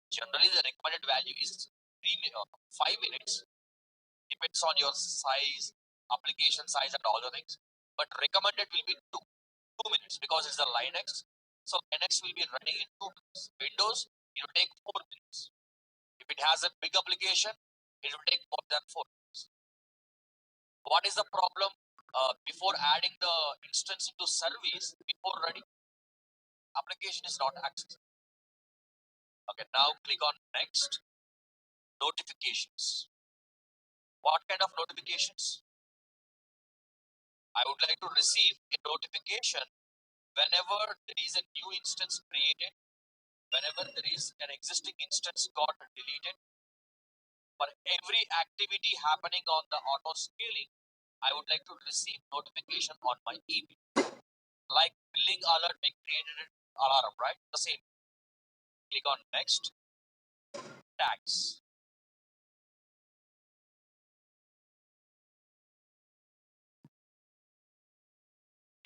generally the recommended value is 5 minutes, depends on your size, application size, and all the things. But recommended will be 2 minutes because it's a Linux. So Linux will be running in 2 minutes. Windows, it will take 4 minutes. If it has a big application, it will take more than 4 minutes. What is the problem before adding the instance into service? Before running, application is not accessible. Okay, now click on next. Notifications. What kind of notifications? I would like to receive a notification whenever there is a new instance created, whenever there is an existing instance got deleted. For every activity happening on the auto scaling, I would like to receive notification on my email. Like billing alert being created an alarm, right? The same. Click on next. Tags.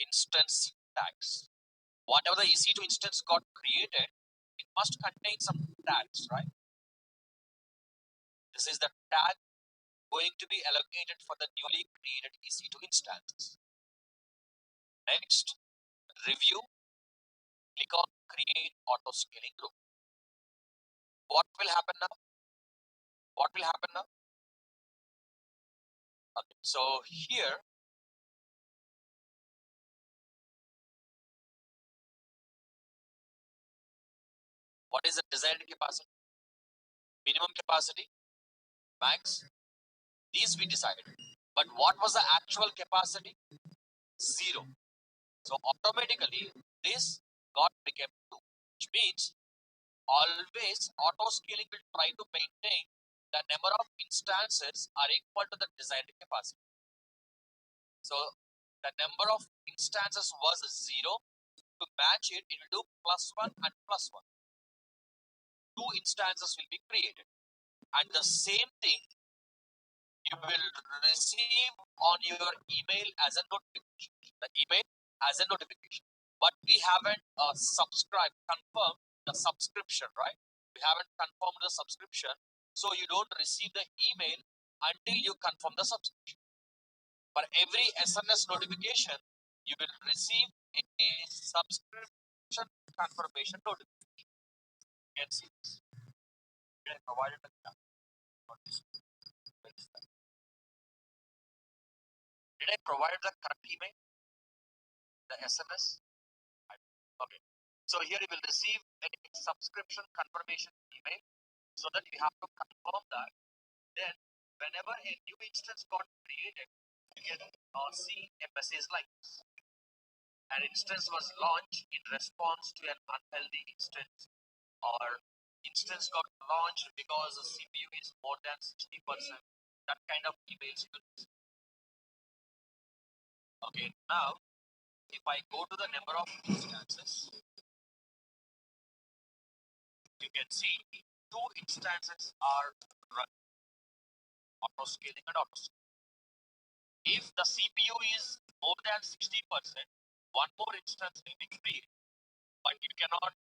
Instance tags. Whatever the EC2 instance got created, it must contain some tags, right? This is the tag going to be allocated for the newly created EC2 instances. Next, review. Click on create auto scaling group. What will happen now? What will happen now? Okay. So here, what is the desired capacity? Minimum capacity, max. These we decided. But what was the actual capacity? Zero. So automatically this got became two, which means always auto scaling will try to maintain the number of instances are equal to the desired capacity. So the number of instances was zero. To match it, it will do plus one and plus one. Two instances will be created. And the same thing you will receive on your email as a notification. The email as a notification. But we haven't confirmed the subscription, right? We haven't confirmed the subscription. So you don't receive the email until you confirm the subscription. For every SMS notification, you will receive a subscription confirmation notification. You can see this. I provided the for this. Did I provide the correct email? The SMS? Okay. So here you will receive a subscription confirmation email so that you have to confirm that. Then whenever a new instance got created, you can see a message like this. An instance was launched in response to an unhealthy instance, or instance got launched because the CPU is more than 60%. That kind of emails you will receive. Okay, now if I go to the number of instances, you can see two instances are running, auto scaling and auto scaling. If the CPU is more than 60%, one more instance will be created. But you cannot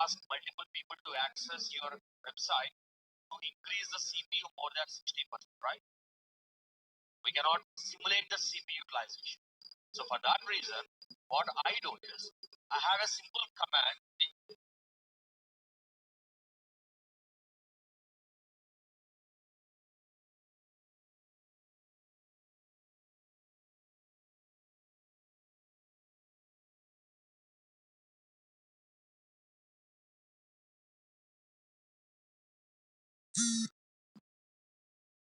ask multiple people to access your website to increase the CPU more than 60%, right? We cannot simulate the CPU utilization. So for that reason, what I do is I have a simple command.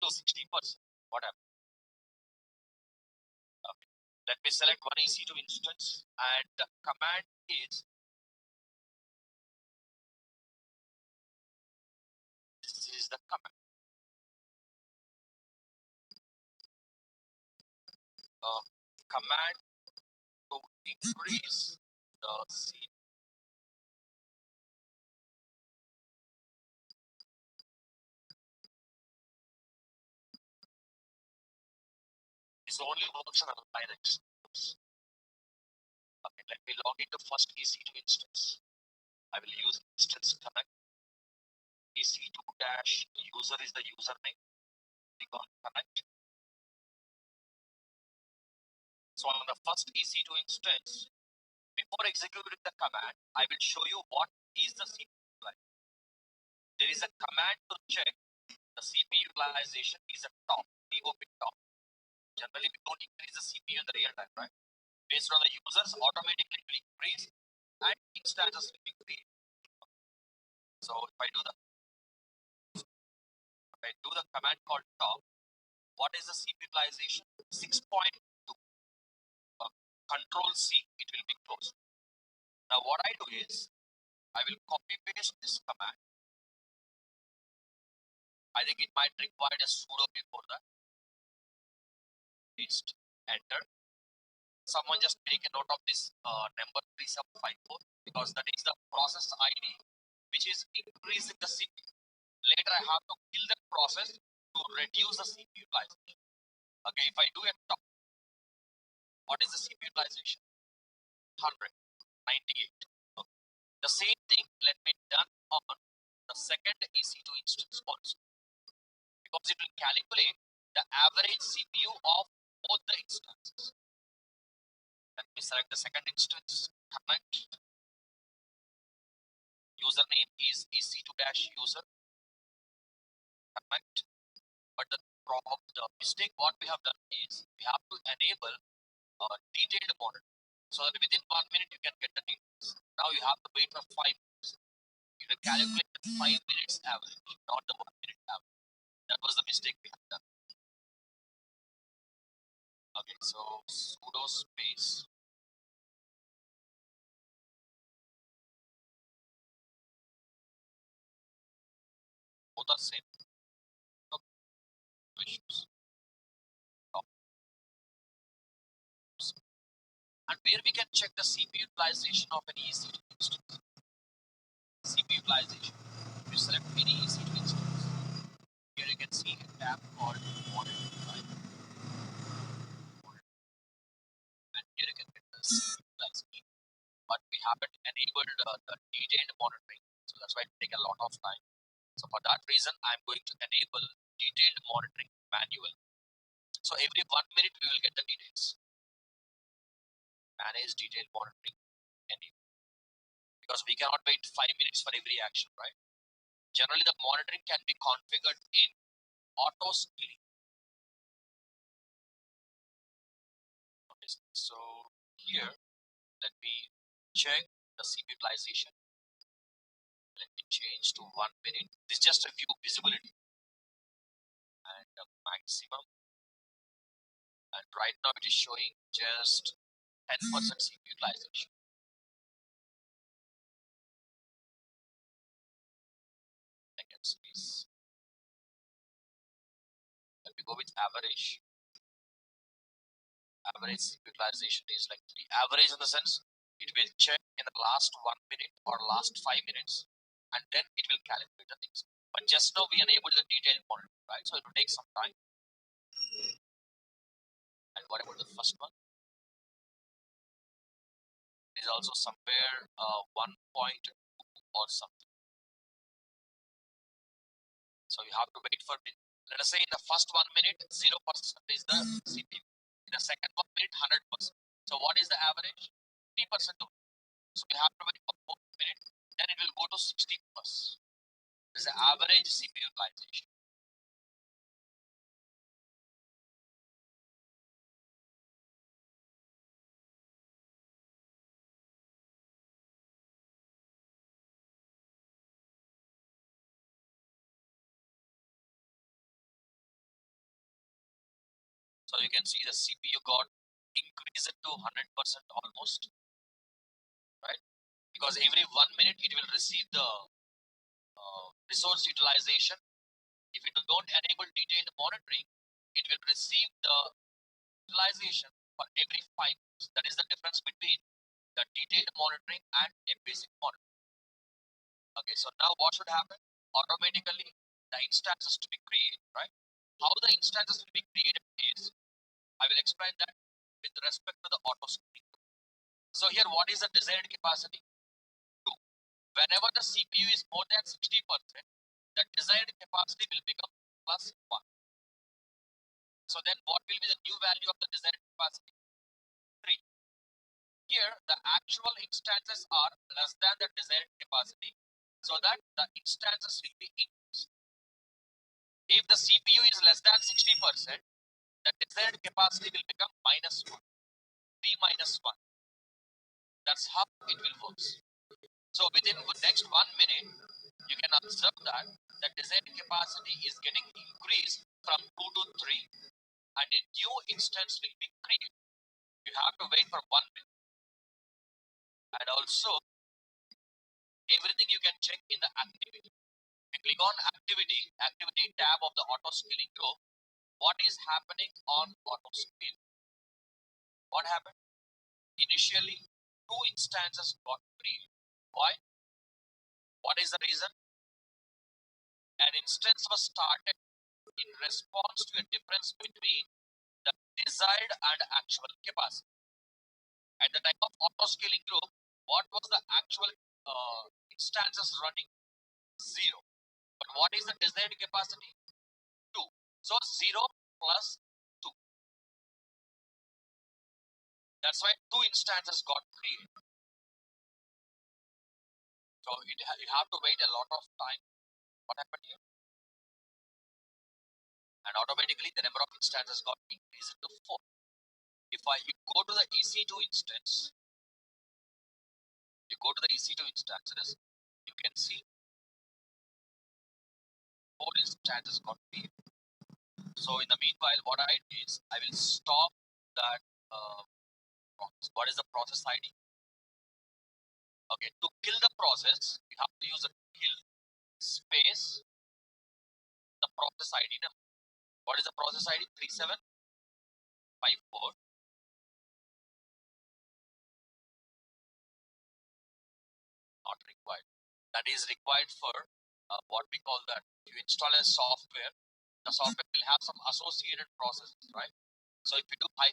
To 60%. What happened? Okay. Let me select one EC2 instance, and the command is this is the command. Command to increase the CPU is only works on Linux. Okay, let me log into first EC2 instance. I will use instance connect. EC2 dash user is the username. Click on connect. So on the first EC2 instance, before executing the command, I will show you what is the CPU utilization. There is a command to check the CPU utilization is a top, TOP top. Generally, we don't increase the CPU in the real time, right? Based on the users, automatically will increase and instances will be created. So if I do the command called top, what is the CPU utilization? 6.2. Control C, it will be closed. Now what I do is I will copy paste this command. I think it might require a sudo before that. Paste, enter. Someone just make a note of this number 3754 because that is the process ID which is increasing the CPU. Later I have to kill that process to reduce the CPU utilization. Okay, if I do a top, what is the CPU utilization? 100, 98. Okay. The same thing let me done on the second EC2 instance also because it will calculate the average CPU of both the instances. Let me select the second instance, connect. Username is EC2 dash user, correct? But the mistake what we have done is we have to enable detailed monitoring so that within 1 minute you can get the details. Now you have to wait for 5 minutes. You can calculate the 5 minutes average, not the 1 minute average. That was the mistake we have done. Okay, so sudo space both are same. No issues. And where we can check the CPU utilization of an EC2 instance. CPU utilization. You select any EC2 instance. Here you can see a tab called monitor, right? And here you can get the CPU utilization. But we haven't enabled the detailed monitoring, so that's why it take a lot of time. So for that reason, I'm going to enable detailed monitoring manual. So every 1 minute we will get the details. Manage detailed monitoring enable. Because we cannot wait 5 minutes for every action, right? Generally, the monitoring can be configured in auto scaling. Okay, so here, let me check the CPU utilization. Let me change to 1 minute. This is just a view visibility and the maximum. And right now it is showing just 10% CPU utilization. Second space. Let me go with average. Average CPU utilization is like 3. Average in the sense it will check in the last 1 minute or last 5 minutes, and then it will calibrate the things. But just now we enabled the detailed monitoring, right? So it will take some time. And what about the first one? It is also somewhere 1.2 or something. So you have to wait for, let us say in the first 1 minute, 0% is the CPU. In the second 1 minute, 100%. So what is the average? 3%. So you have to wait for 4 minutes, then it will go to 60 plus. This is the average CPU utilization. So you can see the CPU got increased to 100% almost, right? Because every 1 minute it will receive the resource utilization. If it don't enable detailed monitoring, it will receive the utilization for every 5 minutes. That is the difference between the detailed monitoring and a basic monitoring. Okay, so now what should happen? Automatically, the instances to be created, right? How the instances will be created is, I will explain that with respect to the auto scaling. So here, what is the desired capacity? 2. Whenever the CPU is more than 60%, the desired capacity will become plus 1. So then what will be the new value of the desired capacity? 3. Here, the actual instances are less than the desired capacity, so that the instances will be increased. If the CPU is less than 60%, the desired capacity will become minus 1. 3 minus 1. That's how it will work. So within the next 1 minute, you can observe that the desired capacity is getting increased from 2 to 3, and a new instance will be created. You have to wait for 1 minute. And also, everything you can check in the activity. You click on activity tab of the auto scaling group. What is happening on auto scale? What happened? Initially, 2 instances got created. Why? What is the reason? An instance was started in response to a difference between the desired and actual capacity. At the time of auto scaling group, what was the actual instances running? 0. But what is the desired capacity? 2. So 0 plus 2. That's why 2 instances got created. So you have to wait a lot of time. What happened here? And automatically the number of instances got increased to 4. If you go to the EC2 instance, you go to the EC2 instances, you can see 4 instances got created. So in the meanwhile, what I do is I will stop that process. What is the process ID? Okay, to kill the process, you have to use a kill space the process ID number. What is the process ID? 3754. Not required. That is required for what we call that. If you install a software, the software will have some associated processes, right? So if you do -9,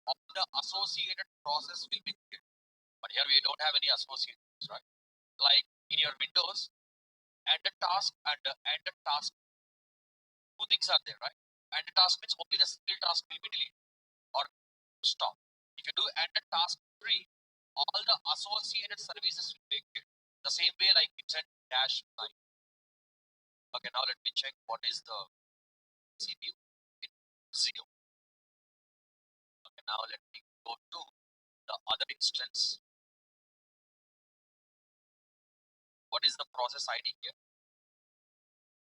all the associated process will be killed. But here we don't have any associations, right? Like in your Windows, and the task and the task, two things are there, right? And the task means only the single task will be deleted or stop. If you do and the task tree, all the associated services will be killed. The same way like it's at -9. Okay, now let me check what is the CPU. It's 0. Okay, now let me go to the other instance. What is the process ID here?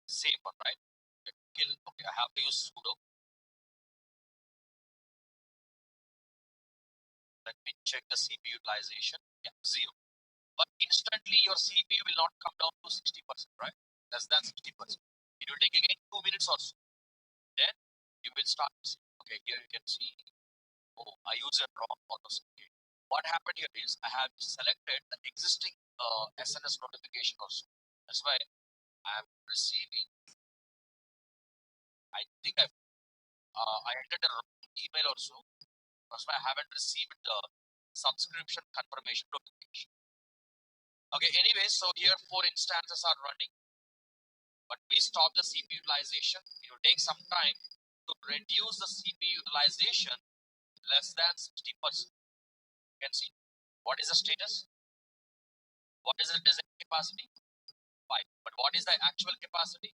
Same one, right? Okay, kill. Okay, I have to use sudo. Let me check the CPU utilization. Yeah, 0. But instantly your CPU will not come down to 60%, right? Less than 60%. It will take again 2 minutes or so. Then you will start. Okay, here you can see. Oh, I use a wrong auto scale. What happened here is I have selected the existing SNS notification also. That's why I am receiving. I think I entered a wrong email also. That's why I haven't received the subscription confirmation notification. Okay, anyway, so here 4 instances are running, but we stop the CPU utilization. It will take some time to reduce the CPU utilization less than 60%. You can see what is the status, what is the design capacity, 5. But what is the actual capacity?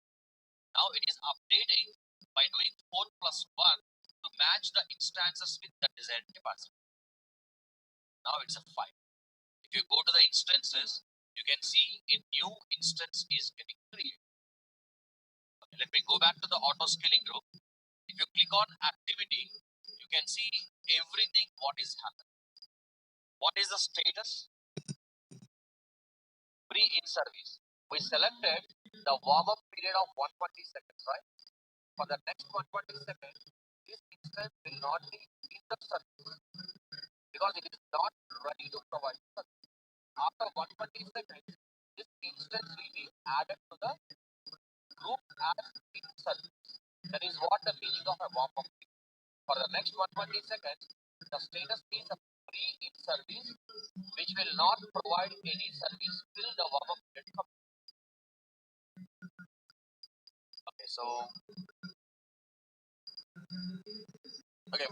Now it is updating by doing 4 plus 1 to match the instances with the desired capacity. Now it's a 5. If you go to the instances, you can see a new instance is getting created. Okay, let me go back to the auto scaling group. If you click on activity, you can see everything what is happening. What is the status? Free in service. We selected the warm-up period of 120 seconds, right? For the next 120 seconds, this instance will not be in the service because it is not ready to provide service. After 120 seconds, this instance will be added to the group as in service. That is what the meaning of a warm-up is. For the next 120 seconds, the status is a free in service, which will not provide any service till the warm-up period comes. Okay, so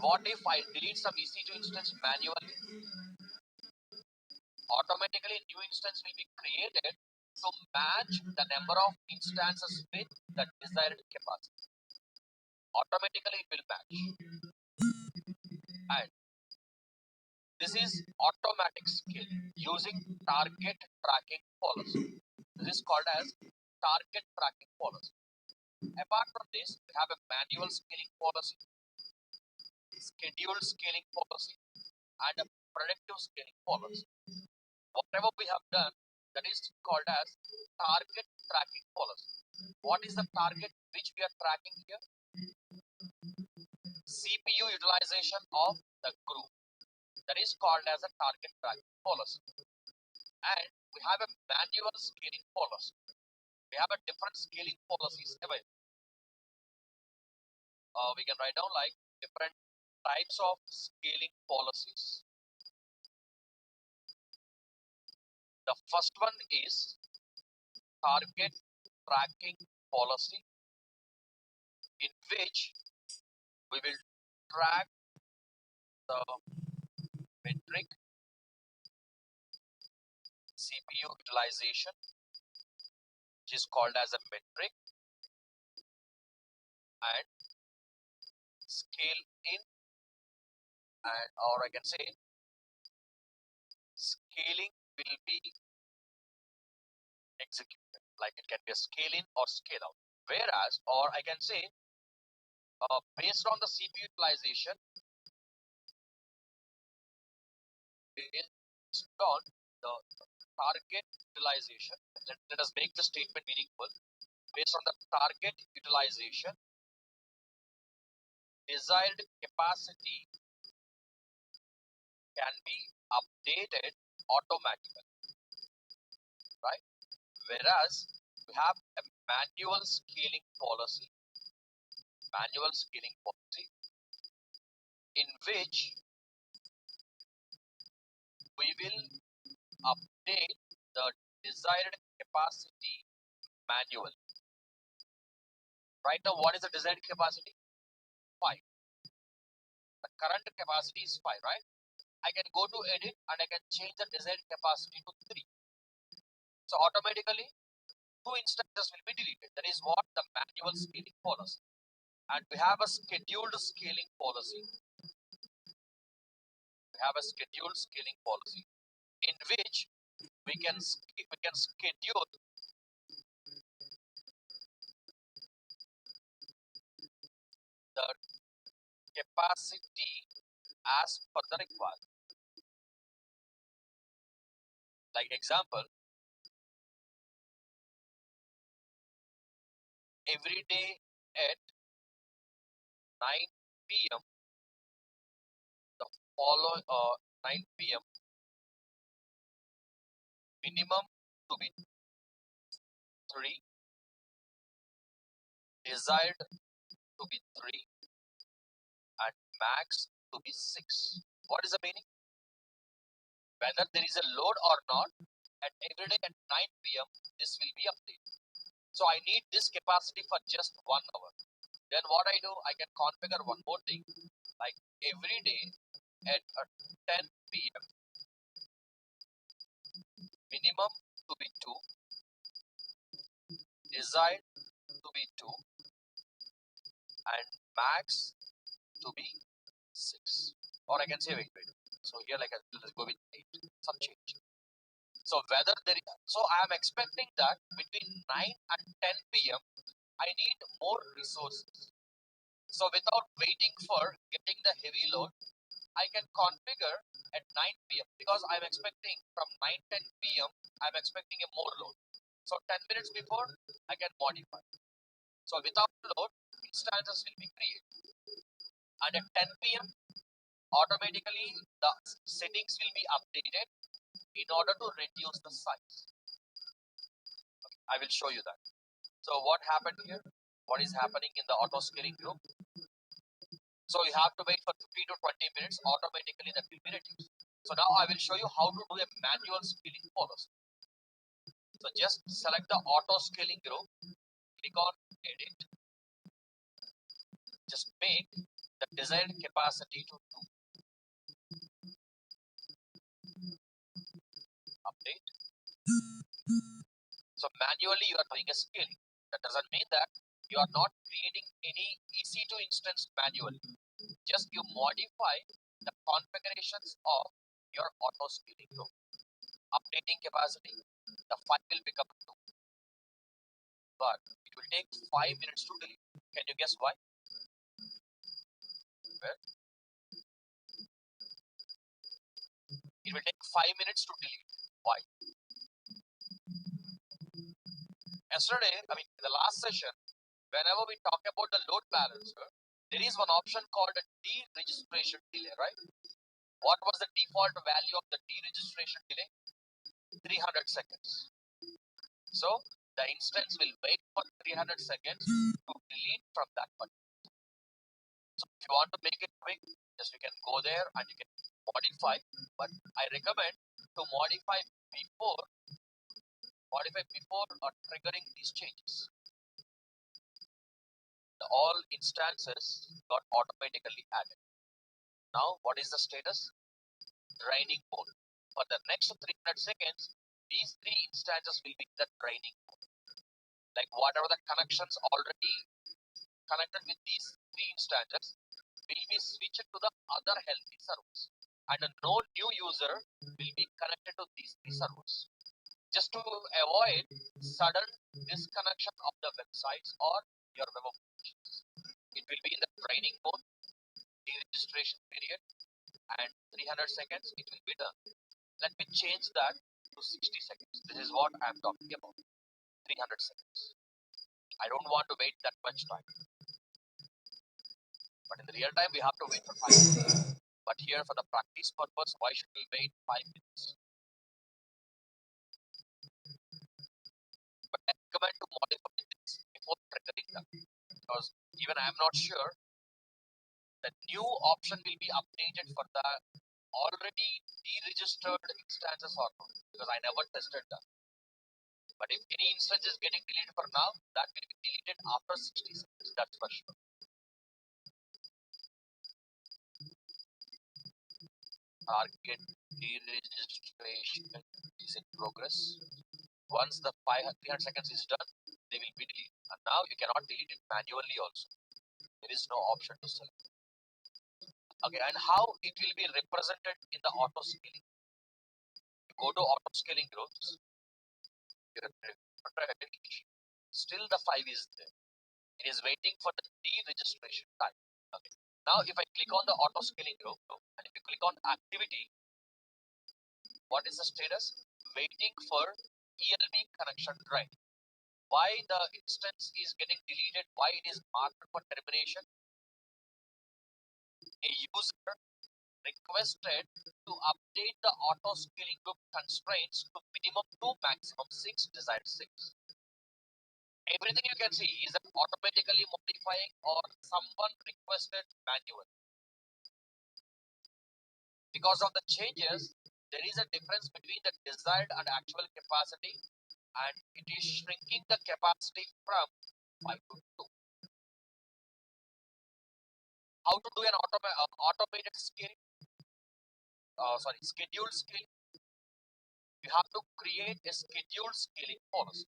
what if I delete some EC2 instance manually? Automatically, new instance will be created to match the number of instances with the desired capacity. Automatically, it will match. And this is automatic skill using target tracking policy. This is called as target tracking policy. Apart from this, we have a manual scaling policy, scheduled scaling policy, and a predictive scaling policy. Whatever we have done, that is called as target tracking policy. What is the target which we are tracking here? CPU utilization of the group. That is called as a target tracking policy. And we have a manual scaling policy. We have a different scaling policies available. We can write down like different types of scaling policies. The first one is target tracking policy, in which we will track the metric CPU CPU utilization, which is called as a metric, and scale in, and or I can say scaling will be executed. Like it can be a scale in or scale out. Whereas, or I can say, based on the CPU utilization, based on the target utilization, let us make the statement meaningful. Based on the target utilization, desired capacity can be updated automatically, right? Whereas we have a manual scaling policy, in which we will update the desired capacity manually. Right now, what is the desired capacity? 5. The current capacity is 5, right? I can go to edit and I can change the desired capacity to 3. So automatically, 2 instances will be deleted. That is what the manual scaling policy. And we have a scheduled scaling policy. In which we can schedule the capacity as per the requirement. Like example, every day at 9 p.m. the following 9 p.m. minimum to be 3, desired to be 3, and max to be 6. What is the meaning? Whether there is a load or not, at every day at 9 p.m. this will be updated. So I need this capacity for just 1 hour. Then what I do, I can configure one more thing, like every day at 10 p.m. minimum to be 2, desired to be 2, and max to be 6. Or I can say, wait. So here, like, let's go with 8, some change. So whether there is, so I am expecting that between 9 and 10 p.m. I need more resources. So without waiting for getting the heavy load, I can configure at 9 p.m. because I'm expecting from 9-10 p.m. I'm expecting a more load. So 10 minutes before I can modify. So without load, instances will be created. And at 10 p.m. automatically the settings will be updated in order to reduce the size. I will show you that. So what happened here? What is happening in the auto scaling group? So you have to wait for 15 to 20 minutes. Automatically that will be reduced. So now I will show you how to do a manual scaling policy. So just select the auto scaling group, click on edit, just make the desired capacity to 2. Update. So manually you are doing a scaling. That doesn't mean that you are not creating any EC2 instance manually. Just you modify the configurations of your auto scaling group. Updating capacity, the file will become 2. But it will take 5 minutes to delete. Can you guess why? Well, it will take 5 minutes to delete. Why? Yesterday, in the last session, whenever we talk about the load balancer, there is one option called a deregistration delay, right? What was the default value of the deregistration delay? 300 seconds. So the instance will wait for 300 seconds to delete from that one. So if you want to make it quick, just you can go there and you can modify. But I recommend to modify before triggering these changes. All instances got automatically added. Now what is the status? Draining mode. For the next 300 seconds, these three instances will be the training mode. Like whatever the connections already connected with these three instances will be switched to the other healthy servers. And no new user will be connected to these three servers. Just to avoid sudden disconnection of the websites or your web applications. It will be in the training mode, the registration period, and 300 seconds it will be done. Let me change that to 60 seconds. This is what I'm talking about. 300 seconds. I don't want to wait that much time. But in the real time, we have to wait for 5 minutes. But here, for the practice purpose, why should we wait 5 minutes? But I recommend to modify this before triggering them. Because even I'm not sure the new option will be updated for the already deregistered instances or not. Because I never tested that. But if any instance is getting deleted for now, that will be deleted after 60 seconds. That's for sure. Target deregistration is in progress. Once the 300 seconds is done, they will be deleted. And now you cannot delete it manually also. There is no option to select. Okay, and how it will be represented in the auto scaling? You go to auto scaling groups. Still the 5 is there. It is waiting for the deregistration time. Okay. Now if I click on the auto scaling group and if you click on activity, what is the status? Waiting for ELB connection right. Why the instance is getting deleted? Why it is marked for termination? A user requested to update the auto scaling group constraints to minimum 2, maximum 6, desired 6. Everything you can see is automatically modifying or someone requested manual. Because of the changes, there is a difference between the desired and actual capacity, and it is shrinking the capacity from 5 to 2. How to do an automated scaling? Scheduled scaling. You have to create a scheduled scaling policy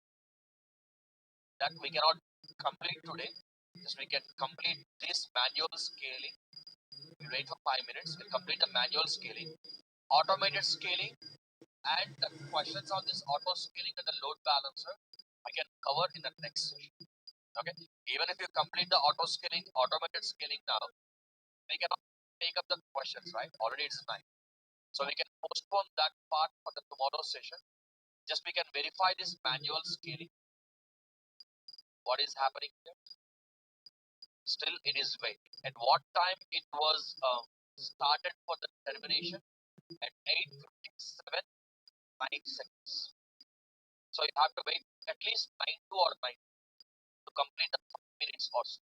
that we cannot complete today. Just we can complete this manual scaling. We wait for 5 minutes. We'll complete the manual scaling, automated scaling, and the questions on this auto scaling and the load balancer I can cover in the next session. Okay. Even if you complete the auto scaling, automated scaling now, we cannot take up the questions, right? Already it's 9. So we can postpone that part for the tomorrow session. Just we can verify this manual scaling. What is happening here? Still it is waiting. At what time it was started for the termination? At 8:57, 9 seconds. So you have to wait at least 92 or 9 to complete the 5 minutes or so.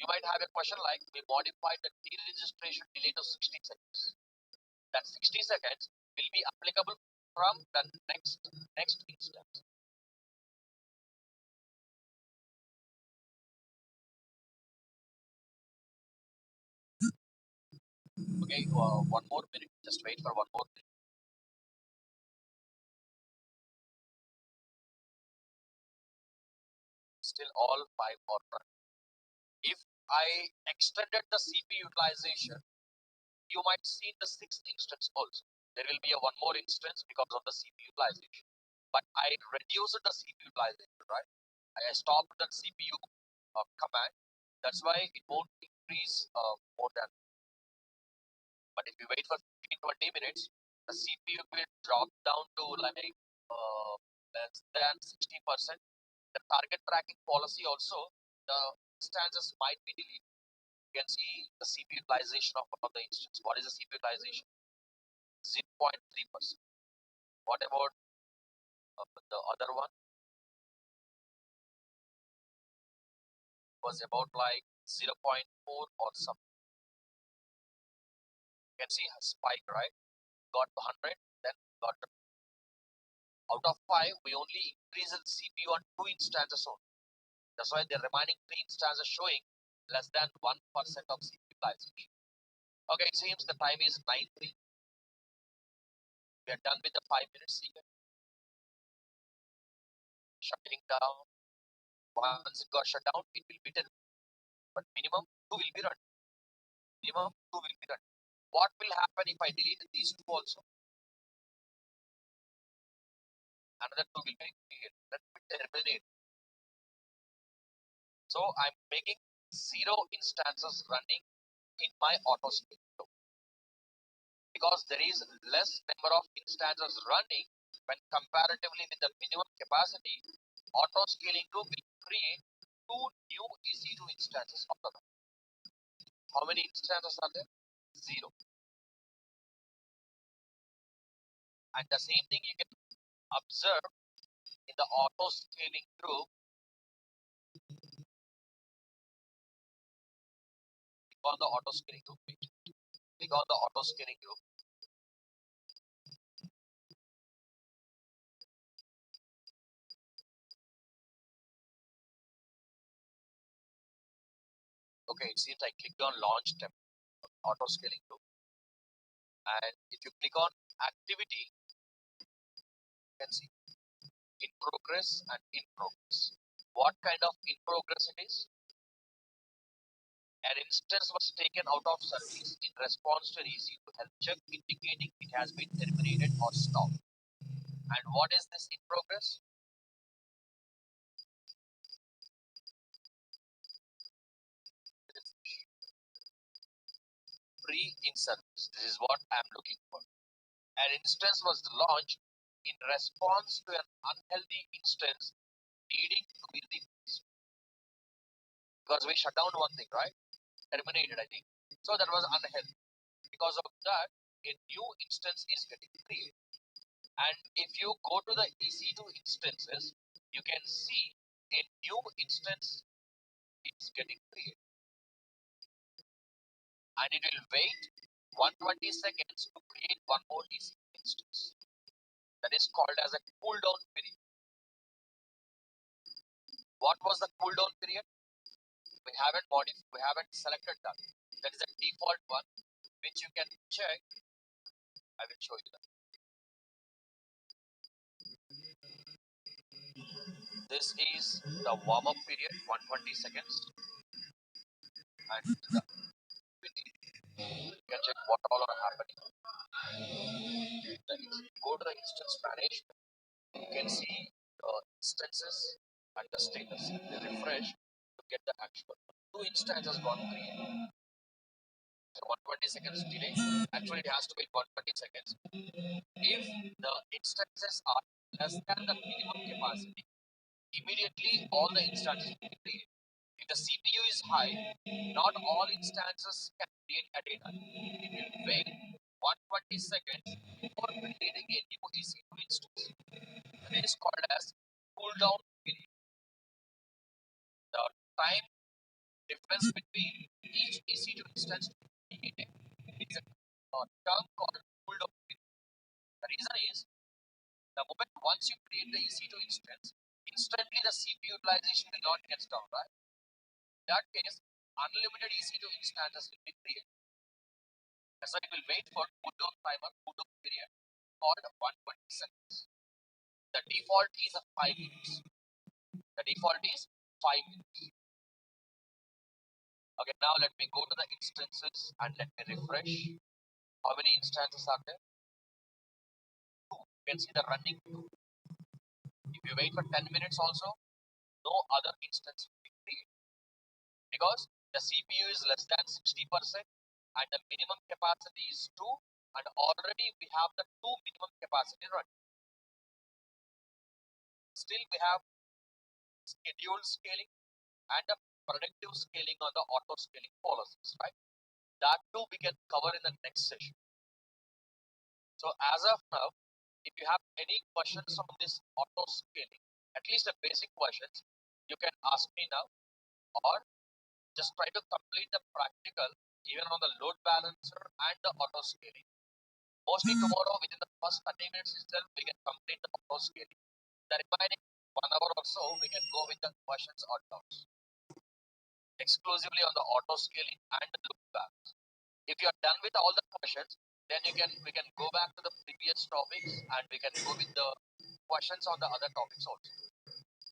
You might have a question like, we modified the deregistration delay to 60 seconds. That 60 seconds will be applicable from the next instance. Okay, 1 more minute. Just wait for 1 more minute. Still all 5 are running. If I extended the CPU utilization, you might see in the 6th instance also. There will be a 1 more instance because of the CPU utilization. But I reduced the CPU utilization, right? I stopped that CPU command. That's why it won't increase more than. But if you wait for 15-20 minutes, the CPU will drop down to like less than 60%. The target tracking policy also, the instances might be deleted. You can see the CPU utilization of one of the instance. What is the CPU utilization? 0.3%. What about the other one? Was about like 0.4 or something. You can see a spike, right? Got 100, then got out of 5, we only increase the CPU on 2 instances only. That's why the remaining 3 instances showing less than 1% of CPU utilization. Okay, it seems the time is 9:03. We are done with the 5 minute sequence. Shutting down. Once it got shut down, it will be 10. But minimum 2 will be running. Minimum 2 will be running. What will happen if I delete these two also? Another 2 will be created. That will terminate. So I'm making 0 instances running in my auto scaling flow. Because there is less number of instances running when comparatively with the minimum capacity, auto scaling group will create 2 new EC2 instances of the run. How many instances are there? 0. And the same thing you can observe in the auto scaling group. Click on the auto scaling group page. Click on the auto scaling group. Okay, it seems I clicked on launch tab, auto scaling group. And if you click on activity, you can see in progress and in progress. What kind of in progress it is? An instance was taken out of service in response to an EC2 health check indicating it has been terminated or stopped. And what is this in progress? Pre in service. This is what I am looking for. An instance was launched in response to an unhealthy instance needing to be replaced. Because we shut down one thing, right? Terminated, I think. So that was unhealthy. Because of that, a new instance is getting created. And if you go to the EC2 instances, you can see a new instance is getting created. And it will wait 120 seconds to create one more EC2 instance. That is called as a cooldown period. What was the cooldown period? We haven't modified, we haven't selected that. That is a default one, which you can check. I will show you that. This is the warm-up period, 120 seconds. And you can check what all are happening. Go to the instance management. You can see the instances and the status. They refresh to get the actual. 2 instances got created. 120 seconds delay. Actually, it has to be 120 seconds. If the instances are less than the minimum capacity, immediately all the instances will be created. If the CPU is high, not all instances can create at a time. It will wait 120 seconds before creating a new EC2 instance. It is called as cooldown period. The time difference between each EC2 instance is a term called cooldown period. The reason is the moment once you create the EC2 instance, instantly the CPU utilization will not get down, right? In that case, unlimited EC2 instances will be created. So it will wait for cooldown timer, cooldown period called 120 seconds. The default is 5 minutes. The default is 5 minutes. Okay, now let me go to the instances and let me refresh. How many instances are there? 2. You can see the running 2. If you wait for 10 minutes also, no other instance will be created. Because the CPU is less than 60% and the minimum capacity is 2, and already we have the 2 minimum capacity running. Still we have scheduled scaling and the predictive scaling on the auto scaling policies, right? That too we can cover in the next session. So as of now, if you have any questions on this auto scaling, at least the basic questions, you can ask me now, or just try to complete the practical even on the load balancer and the auto scaling. Mostly tomorrow within the first 30 minutes itself, we can complete the auto scaling. The remaining 1 hour or so, we can go with the questions or doubts. Exclusively on the auto scaling and the load balance. If you are done with all the questions, Then we can go back to the previous topics and we can go with the questions on the other topics also.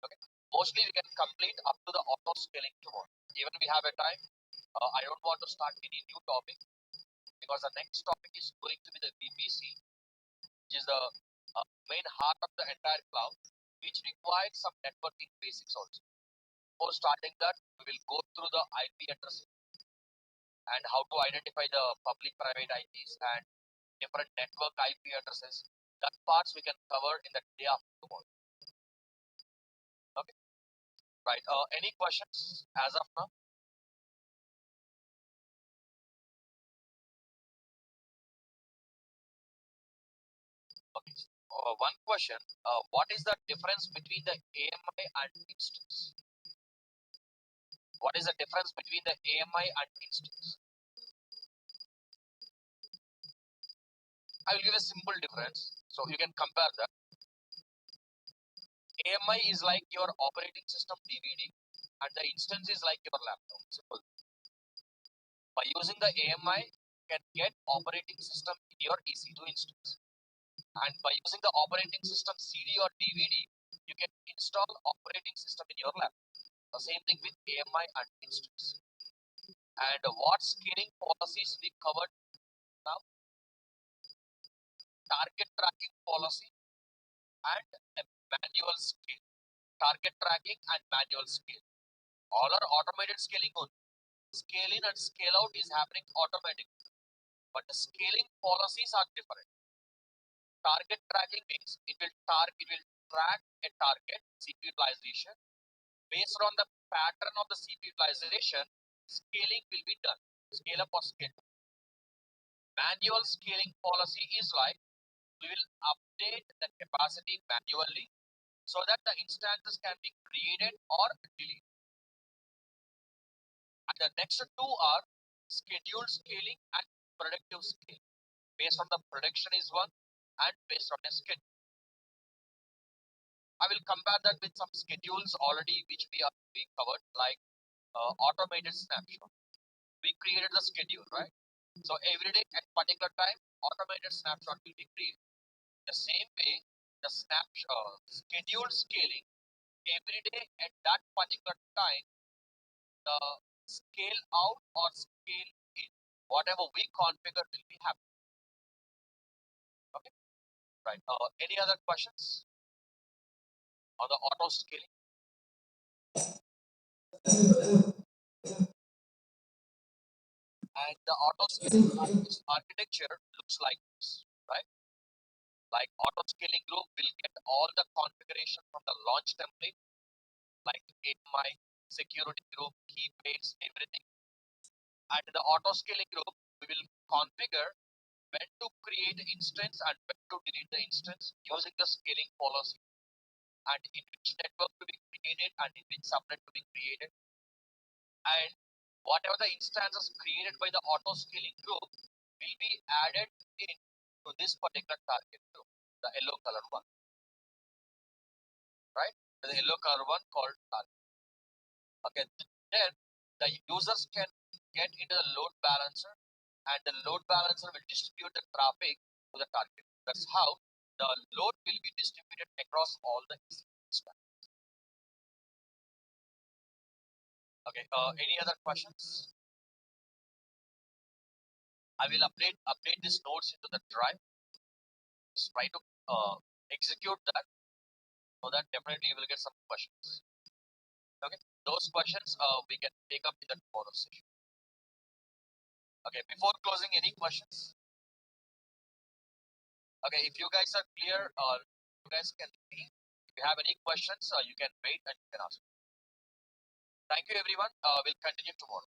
Okay. Mostly we can complete up to the auto scaling tomorrow. Even we have a time. I don't want to start any new topic because the next topic is going to be the VPC, which is the main heart of the entire cloud, which requires some networking basics also. Before starting that, we will go through the IP addressing and how to identify the public private IPs and different network IP addresses. That parts we can cover in the day after tomorrow. Okay, right. Any questions as of now? Okay. One question. What is the difference between the AMI and instance? What is the difference between the AMI and instance? I will give a simple difference so you can compare that. AMI is like your operating system DVD and the instance is like your laptop. Simple. By using the AMI, you can get operating system in your EC2 instance. And by using the operating system CD or DVD, you can install operating system in your laptop. The same thing with AMI and instance. And what scaling policies we covered now? Target tracking policy and a manual scale. Target tracking and manual scale. All are automated scaling only. Scale in and scale out is happening automatically. But the scaling policies are different. Target tracking means it will track a target CPU utilization. Based on the pattern of the CPU utilization, scaling will be done. Scale up or scale down. Manual scaling policy is like we will update the capacity manually so that the instances can be created or deleted. And the next two are scheduled scaling and predictive scaling. Based on the prediction is one and based on a schedule. I will compare that with some schedules already which we covered, like automated snapshot. We created the schedule, right? So every day at particular time, automated snapshot will be created. The same way, the snapshot scheduled scaling every day at that particular time, the scale out or scale in, whatever we configure will be happening. Okay, right. Any other questions on the auto scaling? And the auto scaling architecture looks like this, right? Like auto scaling group will get all the configuration from the launch template, like AMI, security group, key pairs, everything. And the auto scaling group, we will configure when to create the instance and when to delete the instance using the scaling policy and in which network to be created and in which subnet to be created. And whatever the instances created by the auto scaling group will be added in to this particular target group, the yellow color one, right? The yellow color one called target. Okay, then the users can get into the load balancer and the load balancer will distribute the traffic to the target. That's how the load will be distributed across all the instances. Okay, any other questions? I will update these nodes into the drive. Just try to execute that so that definitely you will get some questions. Okay, those questions we can take up in the tomorrow session. Okay, before closing, any questions? Okay, if you guys are clear, you guys can leave. If you have any questions, you can wait and you can ask. Thank you, everyone. We'll continue tomorrow.